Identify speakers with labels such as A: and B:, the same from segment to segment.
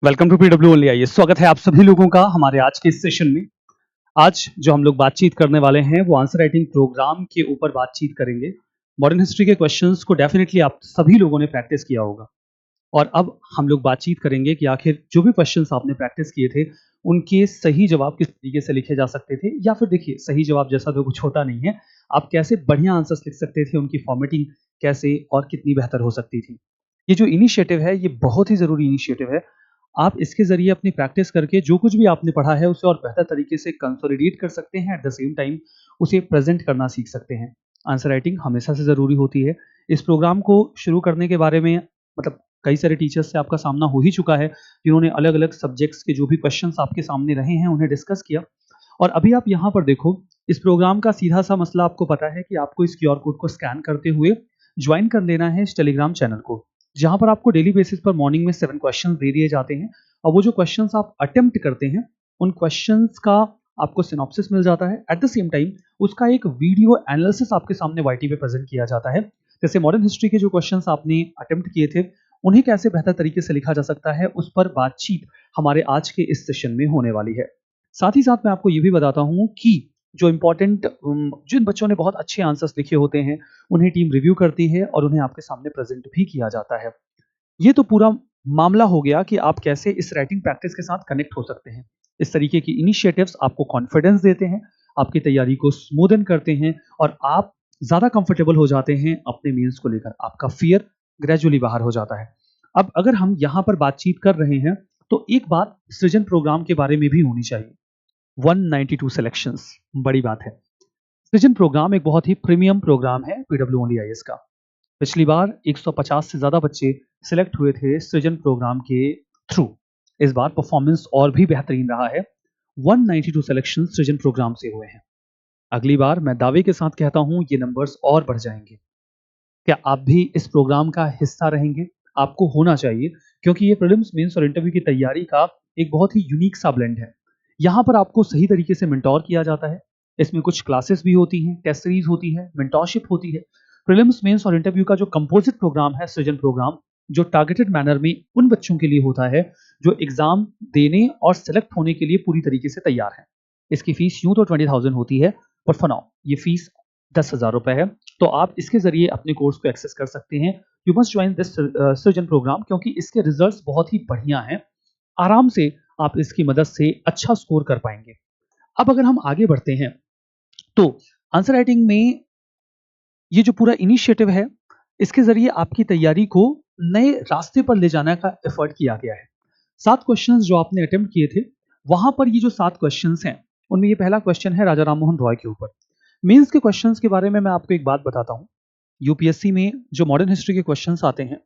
A: Welcome to PW only IAS. स्वागत है आप सभी लोगों का हमारे आज के इस सेशन में। आज जो हम लोग बातचीत करने वाले हैं वो आंसर राइटिंग प्रोग्राम के ऊपर बातचीत करेंगे। मॉडर्न हिस्ट्री के क्वेश्चंस को डेफिनेटली आप सभी लोगों ने प्रैक्टिस किया होगा और अब हम लोग बातचीत करेंगे कि आखिर जो भी क्वेश्चंस आपने प्रैक्टिस किए थे उनके सही जवाब किस तरीके से लिखे जा सकते थे, या फिर देखिए सही जवाब जैसा तो कुछ होता नहीं है, आप कैसे बढ़िया आंसर्स लिख सकते थे, उनकी फॉर्मेटिंग कैसे और कितनी बेहतर हो सकती थी। ये जो इनिशिएटिव है ये बहुत ही ज़रूरी इनिशिएटिव है। आप इसके ज़रिए अपनी प्रैक्टिस करके जो कुछ भी आपने पढ़ा है उसे और बेहतर तरीके से कंसोलिडेट कर सकते हैं, एट द सेम टाइम उसे प्रेज़ेंट करना सीख सकते हैं। आंसर राइटिंग हमेशा से ज़रूरी होती है। इस प्रोग्राम को शुरू करने के बारे में मतलब कई सारे टीचर्स से आपका सामना हो ही चुका है, जिन्होंने अलग-अलग सब्जेक्ट्स के जो भी क्वेश्चंस आपके सामने रहे हैं उन्हें डिस्कस किया। और अभी आप यहाँ पर देखो, इस प्रोग्राम का सीधा-सा मसला आपको पता है कि आपको इस क्यूआर कोड को स्कैन करते हुए जॉइन कर लेना है इस टेलीग्राम चैनल को, जहाँ पर आपको डेली बेसिस पर मॉर्निंग में 7 क्वेश्चन दे दिए जाते हैं और वो जो क्वेश्चंस आप अटेम्प्ट करते हैं उन क्वेश्चंस का आपको सिनॉप्सिस मिल जाता है। एट द सेम टाइम उसका एक वीडियो एनालिसिस आपके सामने वाईटी पे प्रेजेंट किया जाता है। जैसे मॉडर्न हिस्ट्री के जो क्वेश्चंस आपने अटेम्प्ट किए थे उन्हें कैसे बेहतर तरीके से लिखा जा सकता है, उस पर बातचीत हमारे आज के इस सेशन में होने वाली है। साथ ही साथ मैं आपको ये भी बताता हूँ कि जो इम्पोर्टेंट जिन बच्चों ने बहुत अच्छे आंसर्स लिखे होते हैं उन्हें टीम रिव्यू करती है और उन्हें आपके सामने प्रेजेंट भी किया जाता है। ये तो पूरा मामला हो गया कि आप कैसे इस राइटिंग प्रैक्टिस के साथ कनेक्ट हो सकते हैं। इस तरीके की इनिशिएटिव्स आपको कॉन्फिडेंस देते हैं, आपकी तैयारी को स्मूदन करते हैं और आप ज़्यादा कंफर्टेबल हो जाते हैं अपने मेंस को लेकर। आपका फियर ग्रेजुअली बाहर हो जाता है। अब अगर हम यहाँ पर बातचीत कर रहे हैं तो एक बात सृजन प्रोग्राम के बारे में भी होनी चाहिए। 192 सिलेक्शंस बड़ी बात है। सृजन प्रोग्राम एक बहुत ही प्रीमियम प्रोग्राम है पीडब्ल्यू ओनली आईएएस का। पिछली बार 150 से ज़्यादा बच्चे सिलेक्ट हुए थे सृजन प्रोग्राम के थ्रू। इस बार परफॉर्मेंस और भी बेहतरीन रहा है। 192 सिलेक्शन सृजन प्रोग्राम से हुए हैं। अगली बार मैं दावे के साथ कहता हूं ये नंबर्स और बढ़ जाएंगे। क्या आप भी इस प्रोग्राम का हिस्सा रहेंगे? आपको होना चाहिए, क्योंकि ये प्रीलिम्स, मेंस और इंटरव्यू की तैयारी का एक बहुत ही यूनिक सा ब्लेंड है। यहाँ पर आपको सही तरीके से मेंटोर किया जाता है। इसमें कुछ क्लासेस भी होती हैं, टेस्ट सीरीज होती है, मेंटोरशिप होती है। प्रीलिम्स, मेंस और इंटरव्यू का जो कंपोजिट प्रोग्राम है सृजन प्रोग्राम, जो टारगेटेड मैनर में उन बच्चों के लिए होता है जो एग्जाम देने और सेलेक्ट होने के लिए पूरी तरीके से तैयार हैं। इसकी फीस यूं तो 20,000 होती है, पर फॉर नाउ ये फीस 10,000 रुपए है। तो आप इसके जरिए अपने कोर्स को एक्सेस कर सकते हैं। यू मस्ट ज्वाइन दिस सृजन प्रोग्राम, क्योंकि इसके रिजल्ट्स बहुत ही बढ़िया हैं। आराम से आप इसकी मदद से अच्छा स्कोर कर पाएंगे। अब अगर हम आगे बढ़ते हैं तो आंसर राइटिंग में ये जो पूरा इनिशिएटिव है इसके जरिए आपकी तैयारी को नए रास्ते पर ले जाने का एफर्ट किया गया है। 7 क्वेश्चंस जो आपने अटेम्प्ट किए थे, वहां पर ये जो 7 क्वेश्चंस हैं उनमें ये पहला क्वेश्चन है राजा राममोहन रॉय के ऊपर। मेंस के क्वेश्चंस के बारे में मैं आपको एक बात बताता हूँ। यूपीएससी में जो मॉडर्न हिस्ट्री के क्वेश्चंस आते हैं,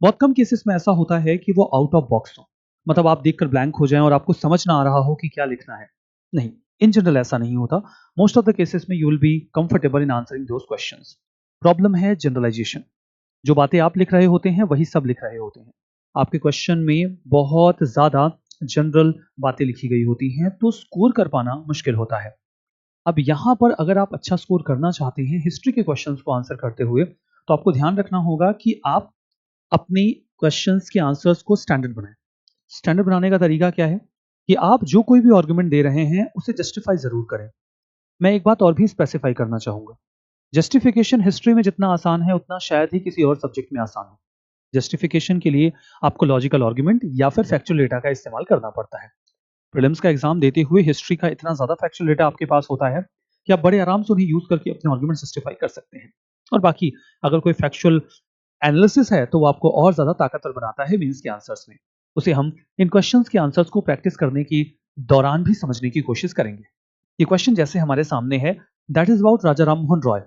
A: बहुत कम केसेस में ऐसा होता है कि वो आउट ऑफ बॉक्स हो, मतलब आप देखकर ब्लैंक हो जाएं और आपको समझ ना आ रहा हो कि क्या लिखना है। नहीं, इन जनरल ऐसा नहीं होता। मोस्ट ऑफ द केसेस में you will be comfortable in answering those questions. Problem है जनरलाइजेशन। जो बातें आप लिख रहे होते हैं वही सब लिख रहे होते हैं। आपके क्वेश्चन में बहुत ज्यादा जनरल बातें लिखी गई होती हैं, तो स्कोर कर पाना मुश्किल होता है। अब यहाँ पर अगर आप अच्छा स्कोर करना चाहते हैं हिस्ट्री के क्वेश्चंस को आंसर करते हुए, तो आपको ध्यान रखना होगा कि आप अपने क्वेश्चंस के आंसर्स को स्टैंडर्ड बनाएं। स्टैंडर्ड बनाने का तरीका क्या है कि आप जो कोई भी आर्गुमेंट दे रहे हैं उसे जस्टिफाई जरूर करें। मैं एक बात और भी स्पेसिफाई करना चाहूंगा। जस्टिफिकेशन हिस्ट्री में जितना आसान है उतना शायद ही किसी और सब्जेक्ट में आसान हो। जस्टिफिकेशन के लिए आपको लॉजिकल आर्गुमेंट या फिर फैक्चुअल डेटा का इस्तेमाल करना पड़ता है। प्रीलिम्स का एग्जाम देते हुए हिस्ट्री का इतना ज्यादा फैक्चुअल डेटा आपके पास होता है कि आप बड़े आराम से उन्हें यूज करके अपने आर्गुमेंट जस्टिफाई कर सकते हैं। और बाकी अगर कोई फैक्चुअल एनालिसिस है तो वो आपको और ज्यादा ताकतवर बनाता है मेंस के आंसर्स में। उसे हम इन क्वेश्चंस के आंसर्स को प्रैक्टिस करने की दौरान भी समझने की कोशिश करेंगे। ये क्वेश्चन जैसे हमारे सामने है, that is about Raja Rammohan Roy.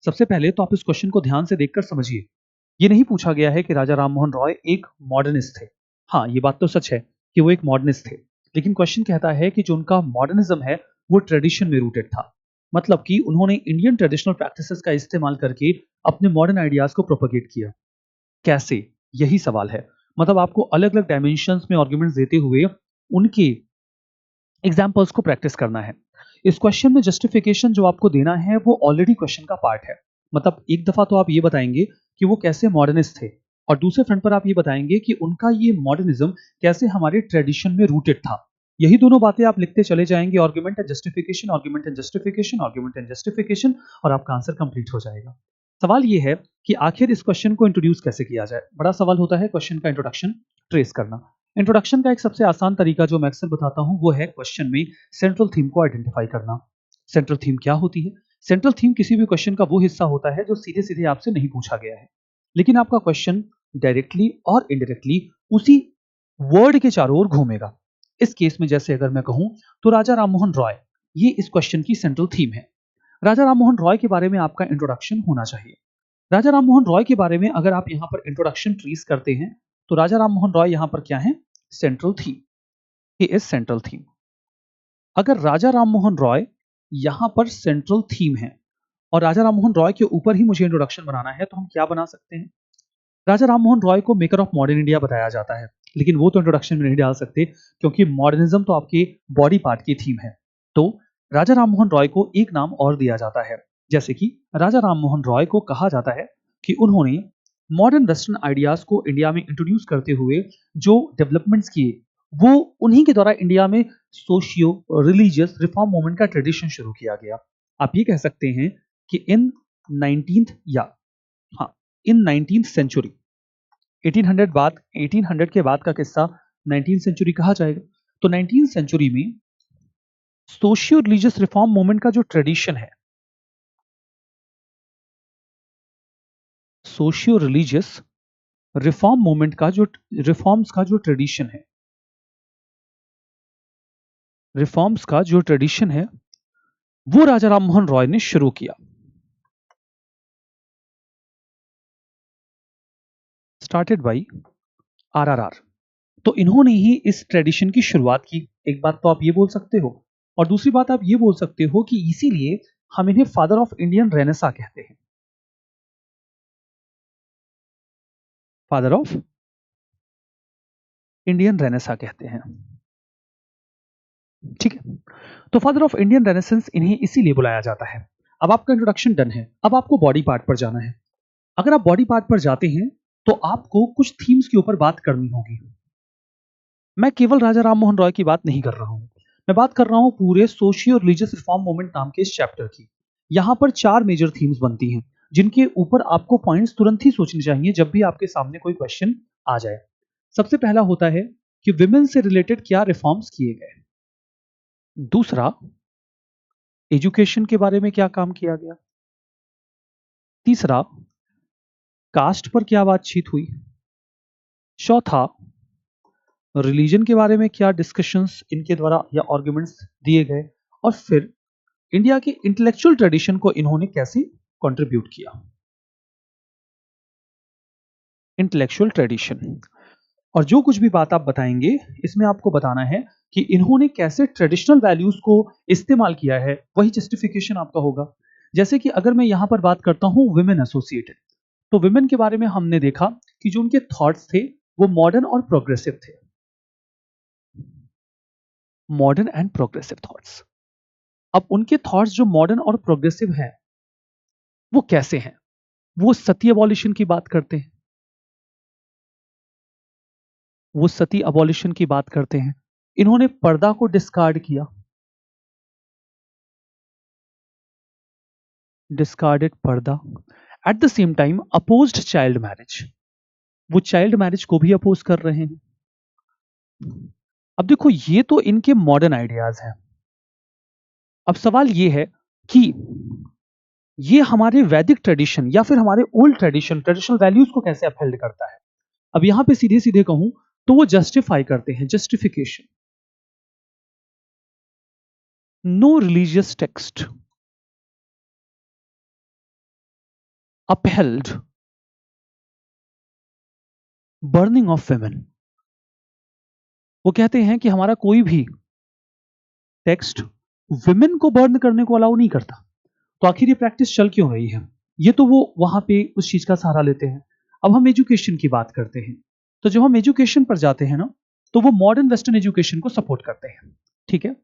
A: सबसे पहले तो आप इस क्वेश्चन को ध्यान से देखकर समझिए। ये नहीं पूछा गया है कि राजा राममोहन रॉय एक मॉडर्निस्ट थे। हाँ, ये बात तो सच है कि वो एक मॉडर्निस्ट थे, लेकिन क्वेश्चन कहता है कि जो उनका मॉडर्निज्म है वो ट्रेडिशन में रूटेड था। मतलब कि उन्होंने इंडियन ट्रेडिशनल प्रैक्टिसेस का इस्तेमाल करके अपने मॉडर्न आइडियाज को प्रोपोगेट किया। कैसे, यही सवाल है। मतलब आपको अलग अलग डायमेंशंस में आर्गुमेंट्स देते हुए उनके एग्जाम्पल्स को प्रैक्टिस करना है। इस क्वेश्चन में जस्टिफिकेशन जो आपको देना है वो ऑलरेडी क्वेश्चन का पार्ट है। मतलब एक दफा तो आप ये बताएंगे कि वो कैसे मॉडर्निस्ट थे, और दूसरे फ्रंट पर आप ये बताएंगे कि उनका ये मॉडर्निज्म कैसे हमारे ट्रेडिशन में रूटेड था। यही दोनों बातें आप लिखते चले जाएंगे, argument and justification, argument and justification, argument and justification, और आपका आंसर कंप्लीट हो जाएगा। सवाल ये है कि आखिर इस क्वेश्चन को इंट्रोड्यूस कैसे किया जाए। बड़ा सवाल होता है क्वेश्चन का इंट्रोडक्शन ट्रेस करना। इंट्रोडक्शन का एक सबसे आसान तरीका जो मैं अक्सर बताता हूं वो है क्वेश्चन में सेंट्रल थीम को आइडेंटिफाई करना। सेंट्रल थीम क्या होती है? सेंट्रल थीम किसी भी क्वेश्चन का वो हिस्सा होता है जो सीधे सीधे आपसे नहीं पूछा गया है, लेकिन आपका क्वेश्चन डायरेक्टली और इनडायरेक्टली उसी वर्ड के चारों ओर घूमेगा। इस केस में जैसे अगर मैं कहूं तो राजा राममोहन रॉय, ये इस क्वेश्चन की सेंट्रल थीम है। राजा राममोहन रॉय के बारे में आपका इंट्रोडक्शन होना चाहिए। राजा राममोहन रॉय के बारे में अगर आप यहां पर इंट्रोडक्शन ट्रीज करते हैं तो राजा राममोहन रॉय यहां पर क्या है? Central theme. ये इज सेंट्रल थीम। अगर राजा राममोहन रॉय यहां पर सेंट्रल थीम है और राजा राममोहन रॉय के ऊपर ही मुझे इंट्रोडक्शन बनाना है तो हम क्या बना सकते हैं? राजा राममोहन रॉय को मेकर ऑफ मॉडर्न इंडिया बताया जाता है, लेकिन वो तो इंट्रोडक्शन में नहीं डाल सकते क्योंकि मॉडर्निज्म तो आपके बॉडी पार्ट की थीम है। तो राजा राममोहन रॉय को एक नाम और दिया जाता है, जैसे कि राजा राममोहन रॉय को कहा जाता है कि उन्होंने मॉडर्न वेस्टर्न आइडियाज को इंडिया में इंट्रोड्यूस करते हुए जो डेवलपमेंट्स किए वो उन्हीं के द्वारा इंडिया में सोशियो रिलीजियस रिफॉर्म मूवमेंट का ट्रेडिशन शुरू किया गया। आप ये कह सकते हैं कि इन 19th या हाँ इन 19th सेंचुरी 1800 के बाद का किस्सा 19th सेंचुरी कहा जाएगा। तो 19th सेंचुरी में सोशियो रिलीजियस रिफॉर्म मूवमेंट का जो ट्रेडिशन है, सोशियो रिलीजियस रिफॉर्म मूवमेंट का जो रिफॉर्म्स का जो ट्रेडिशन है, रिफॉर्म्स का जो ट्रेडिशन है वो राजा राममोहन रॉय ने शुरू किया। Started by RRR. तो इन्होंने ही इस ट्रेडिशन की शुरुआत की। एक बात तो आप ये बोल सकते हो, और दूसरी बात आप ये बोल सकते हो कि इसीलिए हम इन्हें फादर ऑफ इंडियन रेनेसा कहते हैं। फादर ऑफ इंडियन रेनेसा कहते हैं। ठीक है, तो फादर ऑफ इंडियन रेनेसेंस इन्हें इसीलिए बुलाया जाता है। अब आपका इंट्रोडक्शन डन है, अब आपको बॉडी पार्ट पर जाना है। अगर आप बॉडी पार्ट पर जाते हैं तो आपको कुछ थीम्स के ऊपर बात करनी होगी। मैं केवल राजा राममोहन रॉय की बात नहीं कर रहा हूं, मैं बात कर रहा हूं पूरे सोशियो रिलीजियस रिफॉर्म मूवमेंट नाम के इस चैप्टर की। यहां पर 4 मेजर थीम्स बनती हैं जिनके ऊपर आपको पॉइंट्स तुरंत ही सोचने चाहिए जब भी आपके सामने कोई क्वेश्चन आ जाए। सबसे पहला होता है कि विमेन से रिलेटेड क्या रिफॉर्म्स किए गए। दूसरा, एजुकेशन के बारे में क्या काम किया गया। तीसरा, कास्ट पर क्या बातचीत हुई। चौथा, रिलीजन के बारे में क्या डिस्कशंस इनके द्वारा या आर्गुमेंट्स दिए गए। और फिर इंडिया के इंटेलेक्चुअल ट्रेडिशन को इन्होंने कैसे कंट्रीब्यूट किया। इंटेलेक्चुअल ट्रेडिशन, और जो कुछ भी बात आप बताएंगे इसमें आपको बताना है कि इन्होंने कैसे ट्रेडिशनल वैल्यूज को इस्तेमाल किया है, वही जस्टिफिकेशन आपका होगा। जैसे कि अगर मैं यहां पर बात करता हूं विमेन एसोसिएटेड, तो विमेन के बारे में हमने देखा कि जो उनके थॉट्स थे वो मॉडर्न और प्रोग्रेसिव थे। Modern and progressive thoughts. अब उनके थॉट्स जो मॉडर्न और प्रोग्रेसिव हैं वो कैसे हैं? वो सती अबॉलिशन की बात करते हैं, वो सती अबॉलिशन की बात करते हैं। इन्होंने पर्दा को डिस्कार्ड किया, डिस्कार्डेड पर्दा। At the same time opposed child marriage, वो चाइल्ड मैरिज को भी अपोज कर रहे हैं। अब देखो ये तो इनके मॉडर्न आइडियाज हैं। अब सवाल ये है कि ये हमारे वैदिक ट्रेडिशन या फिर हमारे ओल्ड ट्रेडिशन ट्रेडिशनल वैल्यूज को कैसे अपहेल्ड करता है। अब यहां पे सीधे सीधे कहूं तो वो जस्टिफाई करते हैं, justification. No religious text upheld burning of women। वो कहते हैं कि हमारा कोई भी टेक्स्ट विमेन को बर्न करने को अलाउ नहीं करता। तो आखिर ये प्रैक्टिस चल क्यों रही है? ये तो वो वहां पे उस चीज का सहारा लेते हैं। अब हम एजुकेशन की बात करते हैं, तो जब हम एजुकेशन पर जाते हैं ना तो वो मॉडर्न वेस्टर्न एजुकेशन को सपोर्ट करते हैं। ठीक है,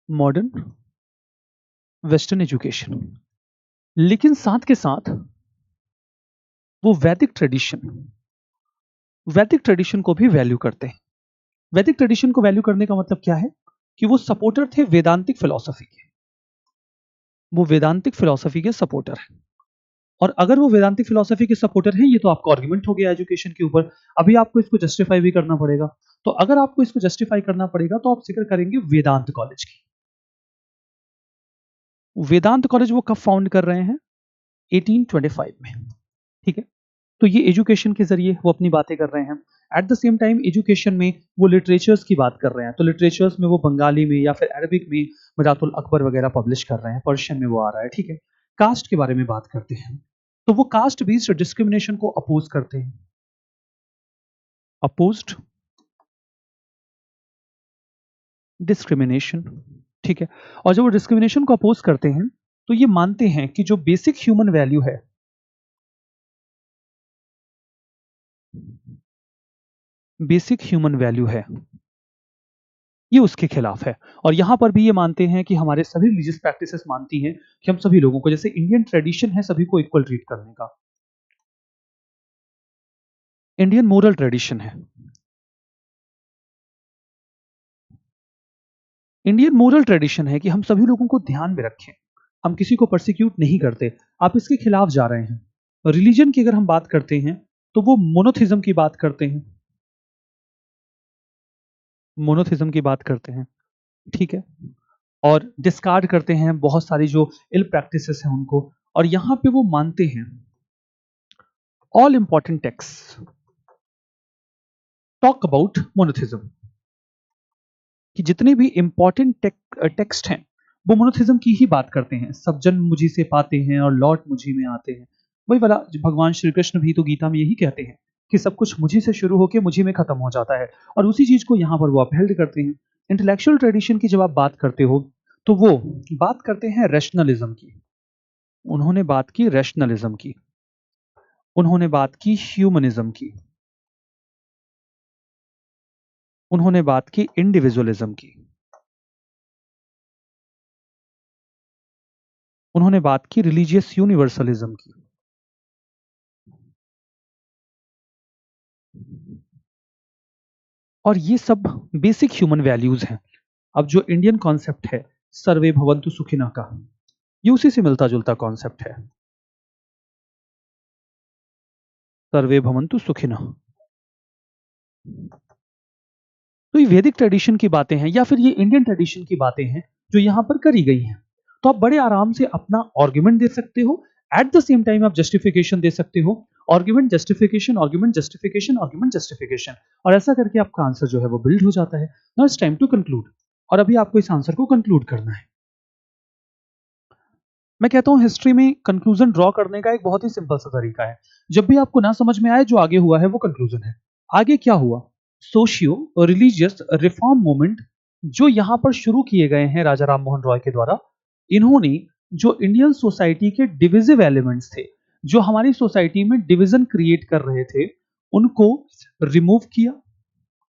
A: मॉडर्न वेस्टर्न एजुकेशन। लेकिन साथ के साथ वो वैदिक ट्रेडिशन को भी वैल्यू करते हैं। वैदिक ट्रेडिशन को वैल्यू करने का मतलब क्या है कि वो सपोर्टर थे वेदांतिक फिलॉसफी के। वो वेदांतिक फिलॉसफी के सपोर्टर हैं। और अगर वो वेदांतिक फिलॉसफी के सपोर्टर हैं, ये तो आपका आर्गुमेंट हो गया एजुकेशन के ऊपर। अभी आपको इसको जस्टिफाई भी करना पड़ेगा। तो अगर आपको इसको जस्टिफाई करना पड़ेगा तो आप जिक्र करेंगे वेदांत कॉलेज की। वेदांत कॉलेज वो कब फाउंड कर रहे हैं? 1825 में। ठीक है। तो ये एजुकेशन के जरिए वो अपनी बातें कर रहे हैं। At the same time education में वो लिटरेचर्स की बात कर रहे हैं। तो लिटरेचर्स में वो बंगाली में या फिर अरबिक में मिरातुल अकबर वगैरह पब्लिश कर रहे हैं, पर्शियन में वो आ रहा है। ठीक है। कास्ट के बारे में बात करते हैं, तो वो कास्ट बेस्ड डिस्क्रिमिनेशन को अपोज करते हैं। Opposed discrimination. ठीक है। और जब वो डिस्क्रिमिनेशन को अपोज करते हैं तो ये मानते हैं कि जो बेसिक ह्यूमन वैल्यू है, बेसिक ह्यूमन वैल्यू है, ये उसके खिलाफ है। और यहां पर भी ये मानते हैं कि हमारे सभी रिलीजियस प्रैक्टिसेस मानती हैं कि हम सभी लोगों को, जैसे इंडियन ट्रेडिशन है सभी को इक्वल ट्रीट करने का, इंडियन मोरल ट्रेडिशन है, इंडियन मोरल ट्रेडिशन है कि हम सभी लोगों को ध्यान में रखें, हम किसी को परसिक्यूट नहीं करते। आप इसके खिलाफ जा रहे हैं। रिलीजन की अगर हम बात करते हैं तो वो मोनोथिज्म की बात करते हैं, मोनोथिज्म की बात करते हैं। ठीक है। और डिस्कार्ड करते हैं बहुत सारी जो इल प्रैक्टिसेस हैं उनको। और यहां पे वो मानते हैं all important text talk about monotheism, कि जितने भी इंपॉर्टेंट टेक्स्ट हैं वो मोनोथिज्म की ही बात करते हैं। सब जन मुझी से पाते हैं और लौट मुझी में आते हैं। वही वाला जो भगवान श्री कृष्ण भी तो गीता में यही कहते हैं कि सब कुछ मुझी से शुरू होकर मुझी में खत्म हो जाता है। और उसी चीज को यहाँ पर वो अपहेल्ड करते हैं। इंटेलेक्चुअल ट्रेडिशन की जब आप बात करते हो तो वो बात करते हैं रैशनलिज्म की। उन्होंने बात की रैशनलिज्म की, उन्होंने बात की ह्यूमनिज्म की, उन्होंने बात की इंडिविजुअलिज्म की, उन्होंने बात की रिलीजियस यूनिवर्सलिज्म की। और ये सब बेसिक ह्यूमन वैल्यूज हैं। अब जो इंडियन कॉन्सेप्ट है सर्वे भवन्तु सुखिनः का, ये उसी से मिलता जुलता कॉन्सेप्ट है। सर्वे भवन्तु सुखिनः। तो ये वैदिक ट्रेडिशन की बातें हैं या फिर ये इंडियन ट्रेडिशन की बातें हैं जो यहाँ पर करी गई हैं। तो आप बड़े आराम से अपना आर्ग्यूमेंट दे सकते हो, एट द सेम टाइम आप जस्टिफिकेशन दे सकते हो। Argument justification, argument justification, argument justification, और ऐसा करके आपका आंसर जो है वो बिल्ड हो जाता है। Now it's time to conclude. और अभी आपको इस आंसर को कंक्लूड करना है। मैं कहता हूं हिस्ट्री में कंक्लूजन ड्रॉ करने का एक बहुत ही सिंपल सा तरीका है। जब भी आपको ना समझ में आए, जो आगे हुआ है वो कंक्लूजन है। आगे क्या हुआ? सोशियो रिलीजियस रिफॉर्म मूवमेंट जो यहां पर शुरू किए गए हैं राजा राम मोहन रॉय के द्वारा, इन्होंने जो इंडियन सोसाइटी के डिविजिव एलिमेंट्स थे, जो हमारी सोसाइटी में डिवीजन क्रिएट कर रहे थे, उनको रिमूव किया।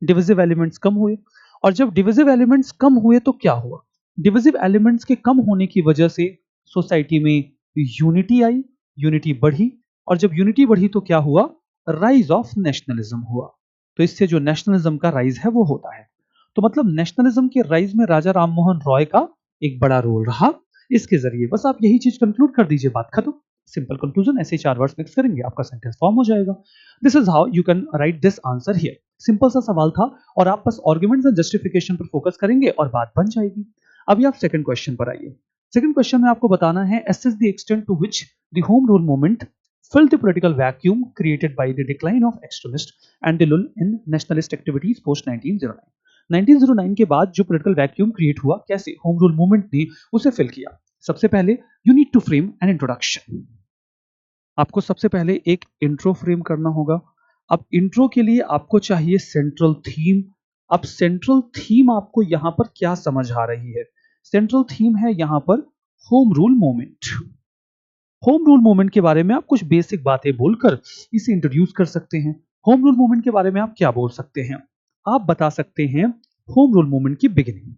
A: डिविजिव एलिमेंट्स कम हुए। और जब डिविजिव एलिमेंट्स कम हुए तो क्या हुआ? डिविजिव एलिमेंट्स के कम होने की वजह से सोसाइटी में यूनिटी आई, यूनिटी बढ़ी। और जब यूनिटी बढ़ी तो क्या हुआ? राइज ऑफ नेशनलिज्म हुआ। तो इससे जो नेशनलिज्म का राइज है वो होता है। तो मतलब नेशनलिज्म के राइज में राजा राम मोहन रॉय का एक बड़ा रोल रहा। इसके जरिए बस आप यही चीज कंक्लूड कर दीजिए, बात खत्म। सिंपल कंक्लूजन, ऐसे 4 वर्ड्स मिक्स करेंगे आपका सेंटेंस फॉर्म हो जाएगा। This is how you can write this answer here. Simple सा सवाल था और आप बस आर्गुमेंट्स एंड जस्टिफिकेशन पर फोकस करेंगे और बात बन जाएगी। अभी आप सेकंड क्वेश्चन पर आइए। सेकंड क्वेश्चन में आपको बताना है assess the extent to which the home rule movement filled the political vacuum created by the decline of extremist and the lull in nationalist activities post 1909। 1909 के बाद जो पॉलिटिकल वैक्यूम क्रिएट हुआ, कैसे home rule movement ने उसे fill किया। सबसे पहले you need to frame an introduction. आपको सबसे पहले एक इंट्रो फ्रेम करना होगा। अब इंट्रो के लिए आपको चाहिए सेंट्रल थीम। अब सेंट्रल थीम आपको यहां पर क्या समझ आ रही है? सेंट्रल थीम है यहां पर home rule movement. Home rule movement के बारे में आप कुछ बेसिक बातें बोलकर इसे इंट्रोड्यूस कर सकते हैं। होम रूल मूवमेंट के बारे में आप क्या बोल सकते हैं? आप बता सकते हैं होम रूल मूवमेंट की बिगिनिंग।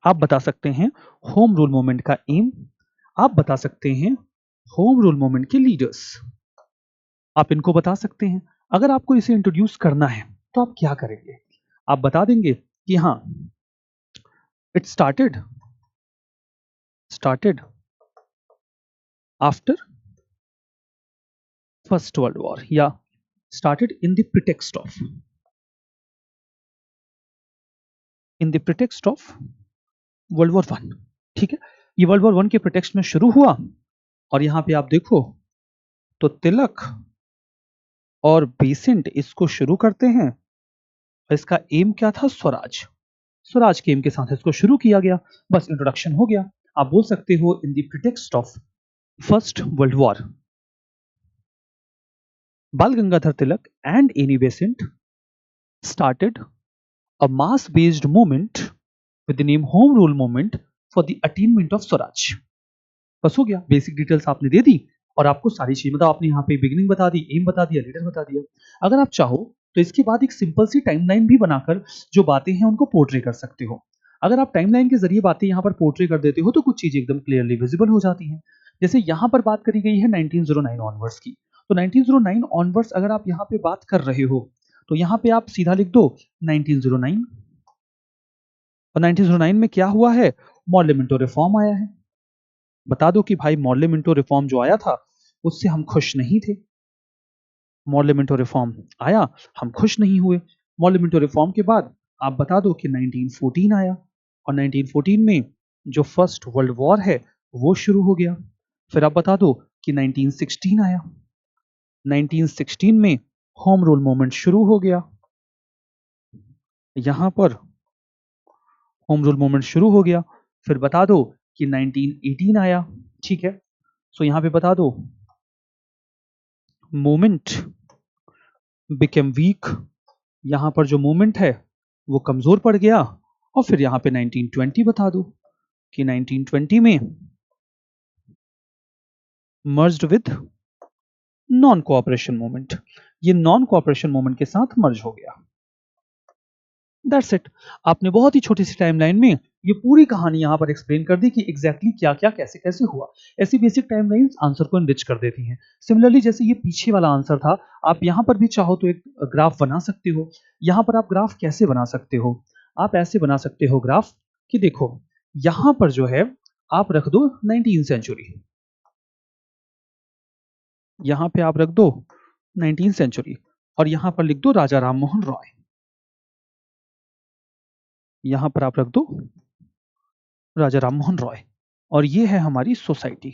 A: आप बता सकते हैं होम रूल मूवमेंट का एम, आप बता सकते हैं होम रूल मूवमेंट के लीडर्स, आप इनको बता सकते हैं। अगर आपको इसे इंट्रोड्यूस करना है तो आप क्या करेंगे? आप बता देंगे कि हाँ, it started after first world war, या started in the pretext of world war one. ठीक है, ये वर्ल्ड वॉर वन के प्रिटेक्स्ट में शुरू हुआ, और यहां पे आप देखो तो तिलक और बेसेंट इसको शुरू करते हैं। इसका एम क्या था? स्वराज। स्वराज के एम के साथ इसको शुरू किया गया। बस इंट्रोडक्शन हो गया। आप बोल सकते हो in the pretext of first world war, Bal Gangadhar Tilak and Annie Besant started a mass-based movement with the name Home Rule Movement for the attainment of Swaraj। बस हो गया, बेसिक डिटेल्स आपने दे दी और आपको सारी चीज मतलब आपने यहाँ पे बिगिनिंग बता दी, एम बता दिया, लीडर बता दिया। अगर आप चाहो तो इसके बाद एक सिंपल सी टाइमलाइन भी बनाकर जो बातें हैं उनको पोर्ट्रे कर सकते हो। अगर आप टाइमलाइन के जरिए बातें यहाँ पर पोर्ट्रे कर देते हो तो कुछ चीजें एकदम क्लियरली विजिबल हो जाती हैं। जैसे यहाँ पर बात करी गई है 1909 ऑनवर्ड्स की, तो 1909 ऑनवर्ड्स अगर आप यहाँ पे बात कर रहे हो तो यहाँ पे आप सीधा लिख दो 1909, और 1909 में क्या हुआ है? मॉडल मिंटो रिफॉर्म आया है। बता दो कि भाई मॉडल मिंटो रिफॉर्म जो आया था उससे हम खुश नहीं थे। मॉडल मिंटो रिफॉर्म आया, हम खुश नहीं हुए। मॉडल मिंटो रिफॉर्म के बाद आप बता दो कि 1914 आया, और 1914 में जो फर्स्ट वर्ल्ड वॉर है वो शुरू हो गया। फिर आप बता दो कि 1916 आया, 1916 में होम रूल मूवमेंट शुरू हो गया। यहां पर होम रूल मूवमेंट शुरू हो गया। फिर बता दो कि 1918 आया। ठीक है, सो यहां पे बता दो मूवमेंट बिकेम वीक, यहां पर जो मूवमेंट है वो कमजोर पड़ गया। और फिर यहां पे 1920 बता दो कि 1920 में merged with non cooperation movement, ये नॉन कोऑपरेशन मूवमेंट के साथ मर्ज हो गया। That's it. आपने बहुत ही छोटी सी टाइमलाइन में ये पूरी कहानी यहाँ पर एक्सप्लेन कर दी कि एग्जैक्टली क्या क्या कैसे कैसे हुआ। ऐसी बेसिक टाइमलाइंस आंसर को एनरिच कर देती हैं। सिमिलरली जैसे ये पीछे वाला आंसर था, आप यहाँ पर भी चाहो तो एक ग्राफ बना सकते हो। यहाँ पर आप ग्राफ कैसे बना सकते हो? आप ऐसे बना सकते हो ग्राफ कि देखो यहाँ पर जो है आप रख दो 19वीं सेंचुरी, यहाँ पे आप रख दो 19वीं सेंचुरी, और यहाँ पर लिख दो राजा राम मोहन रॉय, यहाँ पर आप रख दो राजा राम मोहन रॉय। और ये है हमारी सोसाइटी।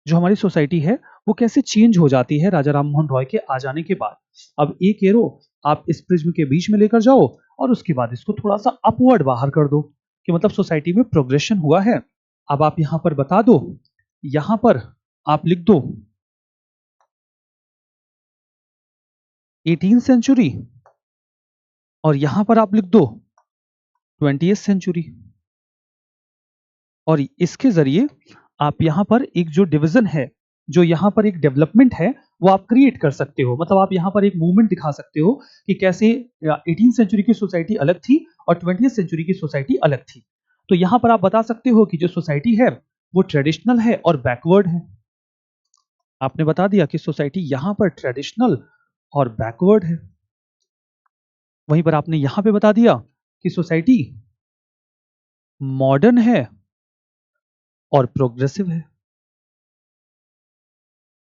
A: जो हमारी सोसाइटी है वो कैसे चेंज हो जाती है राजा राम मोहन रॉय के आ जाने के बाद। अब एक एरो आप इस प्रिज्म के बीच में लेकर जाओ और उसके बाद इसको थोड़ा सा अपवर्ड बाहर कर दो कि मतलब सोसाइटी में प्रोग्रेशन हुआ है। अब आप यहां पर बता दो, यहां पर आप लिख दो 18वीं सेंचुरी, और यहां पर आप लिख दो 20वीं सेंचुरी। और इसके जरिए आप यहाँ पर एक जो डिवीजन है, जो यहाँ पर एक डेवलपमेंट है वो आप क्रिएट कर सकते हो। मतलब आप यहाँ पर एक मूवमेंट दिखा सकते हो कि कैसे 18वीं सेंचुरी की सोसाइटी अलग थी और 20वीं सेंचुरी की सोसाइटी अलग थी। तो यहाँ पर आप बता सकते हो कि जो सोसाइटी है वो ट्रेडिशनल है और बैकवर्ड है। आपने बता दिया कि सोसाइटी यहाँ पर ट्रेडिशनल और बैकवर्ड है। वहीं पर आपने यहाँ पे बता दिया कि सोसाइटी मॉडर्न है और प्रोग्रेसिव है।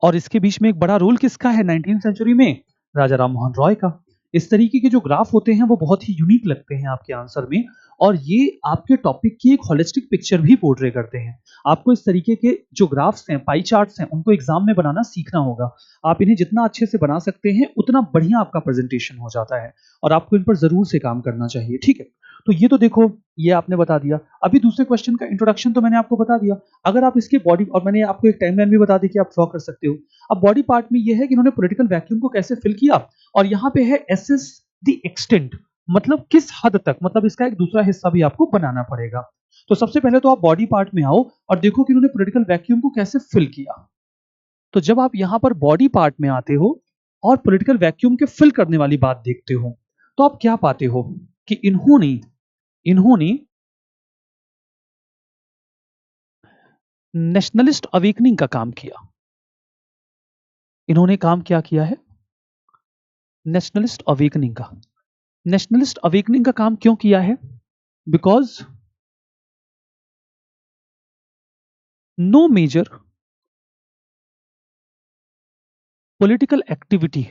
A: और इसके बीच में एक बड़ा रोल किसका है 19वीं सेंचुरी में? राजा राम मोहन रॉय का। इस तरीके के जो ग्राफ होते हैं वो बहुत ही यूनिक लगते हैं आपके आंसर में, और ये आपके टॉपिक की एक होलिस्टिक पिक्चर भी पोर्ट्रे करते हैं। आपको इस तरीके के जो ग्राफ्स हैं, पाई चार्ट्स हैं, उनको एग्जाम में बनाना सीखना होगा। आप इन्हें जितना अच्छे से बना सकते हैं उतना बढ़िया आपका प्रेजेंटेशन हो जाता है, और आपको इन पर जरूर से काम करना चाहिए। ठीक है, तो ये तो देखो, ये आपने बता दिया। अभी दूसरे क्वेश्चन का इंट्रोडक्शन तो मैंने आपको बता दिया। अगर आप इसके बॉडी, और मैंने आपको एक टाइमलाइन भी बता दी कि आप ड्रॉ कर सकते हो। अब बॉडी पार्ट में ये है कि इन्होंने पॉलिटिकल वैक्यूम को कैसे फिल किया, और यहाँ पे है एसेस द एक्सटेंट, मतलब किस हद तक, मतलब इसका एक दूसरा हिस्सा भी आपको बनाना पड़ेगा। तो सबसे पहले तो आप बॉडी पार्ट में आओ और देखो कि इन्होंने पॉलिटिकल वैक्यूम को कैसे फिल किया। तो जब आप यहाँ पर बॉडी पार्ट में आते हो और पॉलिटिकल वैक्यूम के फिल करने वाली बात देखते हो, तो आप क्या पाते हो कि इन्होंने नेशनलिस्ट अवेकनिंग का काम किया। इन्होंने काम क्या किया है? नेशनलिस्ट अवेकनिंग का। नेशनलिस्ट अवेकनिंग का काम क्यों किया है? Because no major political activity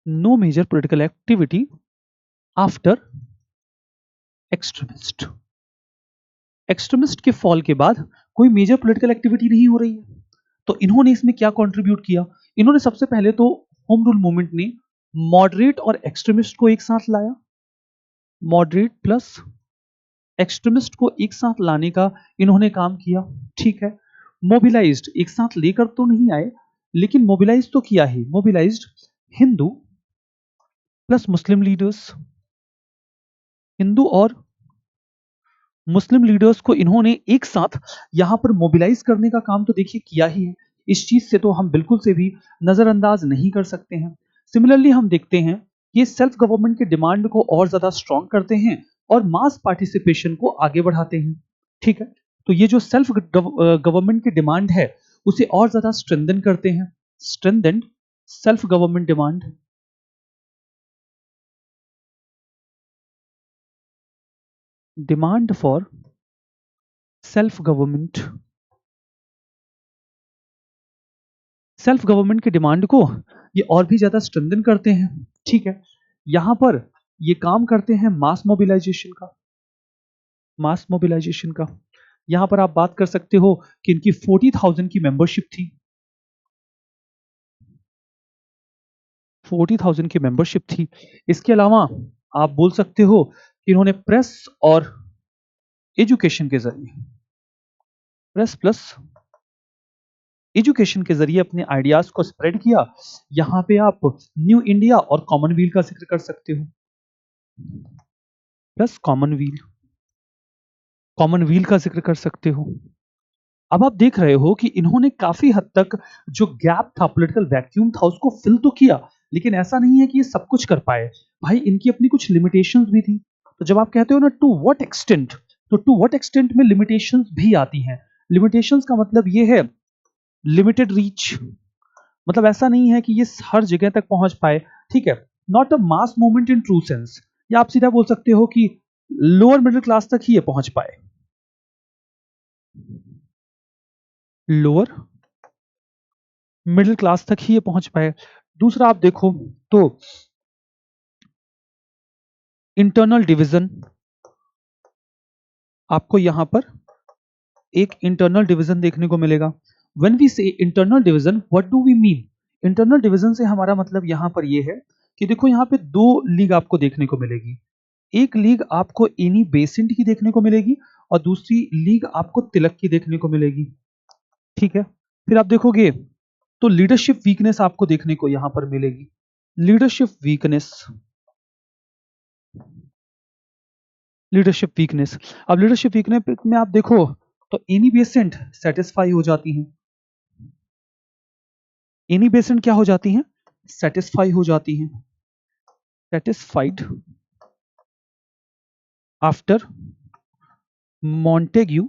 A: no major political activity after extremist. Extremist के फॉल के बाद कोई मेजर पॉलिटिकल एक्टिविटी नहीं हो रही है, तो इन्होंने इसमें क्या कंट्रीब्यूट किया? इन्होंने सबसे पहले तो होम रूल मूवमेंट ने मॉडरेट और एक्सट्रीमिस्ट को एक साथ लाया। मॉडरेट प्लस एक्सट्रीमिस्ट को एक साथ लाने का इन्होंने काम किया। ठीक है, मोबिलाइज्ड एक साथ लेकर तो नहीं आए, लेकिन मोबिलाइज तो किया ही। Mobilised Hindu plus Muslim leaders. Hindu और मुस्लिम लीडर्स को इन्होंने एक साथ यहां पर मोबिलाइज करने का काम तो देखिए किया ही है। इस चीज से तो हम बिल्कुल से भी नजरअंदाज नहीं कर सकते हैं। सिमिलरली हम देखते हैं कि सेल्फ गवर्नमेंट की डिमांड को और ज्यादा स्ट्रॉन्ग करते हैं और मास पार्टिसिपेशन को आगे बढ़ाते हैं। ठीक है, तो ये जो सेल्फ गवर्नमेंट की डिमांड है उसे और ज्यादा स्ट्रेंथन करते हैं। Strengthened self government demand. Demand for self government. Self government की डिमांड को ये और भी ज्यादा स्ट्रेंथन करते हैं। ठीक है, यहां पर ये काम करते हैं मास मोबिलाइजेशन का। मास मोबिलाइजेशन का यहां पर आप बात कर सकते हो कि इनकी 40,000 की मेंबरशिप थी। 40,000 की मेंबरशिप थी। इसके अलावा आप बोल सकते हो कि इन्होंने प्रेस और एजुकेशन के जरिए, प्रेस प्लस एजुकेशन के जरिए अपने आइडियाज को स्प्रेड किया। यहां पे आप न्यू इंडिया और कॉमनवेल्थ का जिक्र कर सकते हो। प्लस कॉमनवेल्थ, कॉमनवेल्थ का जिक्र कर सकते हो। अब आप देख रहे हो कि इन्होंने काफी हद तक जो गैप था, पॉलिटिकल वैक्यूम था, उसको फिल तो किया, लेकिन ऐसा नहीं है कि ये सब कुछ कर पाए। भाई इनकी अपनी कुछ लिमिटेशंस भी थी। तो जब आप कहते हो ना टू व्हाट एक्सटेंट, तो टू व्हाट एक्सटेंट में लिमिटेशंस भी आती हैं। लिमिटेशंस का मतलब ये है लिमिटेड रीच, मतलब ऐसा नहीं है कि ये हर जगह तक पहुंच पाए। ठीक है, not a mass movement in true sense, या आप सीधा बोल सकते हो कि लोअर मिडिल क्लास तक ही ये पहुंच पाए। लोअर मिडिल क्लास तक ही ये पहुंच पाए। दूसरा आप देखो तो इंटरनल डिवीजन, आपको यहां पर एक इंटरनल डिवीजन देखने को मिलेगा। When we say internal division, what do we mean? Internal division से हमारा मतलब यहां पर ये है कि देखो यहां पे दो लीग आपको देखने को मिलेगी। एक लीग आपको एनी बेसेंट की देखने को मिलेगी और दूसरी लीग आपको तिलक की देखने को मिलेगी। ठीक है, फिर आप देखोगे तो लीडरशिप वीकनेस आपको देखने को यहां पर मिलेगी। Leadership weakness, leadership weakness. अब लीडरशिप वीकनेस में आप देखो तो एनी बेसेंट सेटिस्फाई हो जाती हैं। एनी बेसेंट क्या हो जाती हैं? सेटिस्फाई हो जाती हैं। Satisfied after Montagu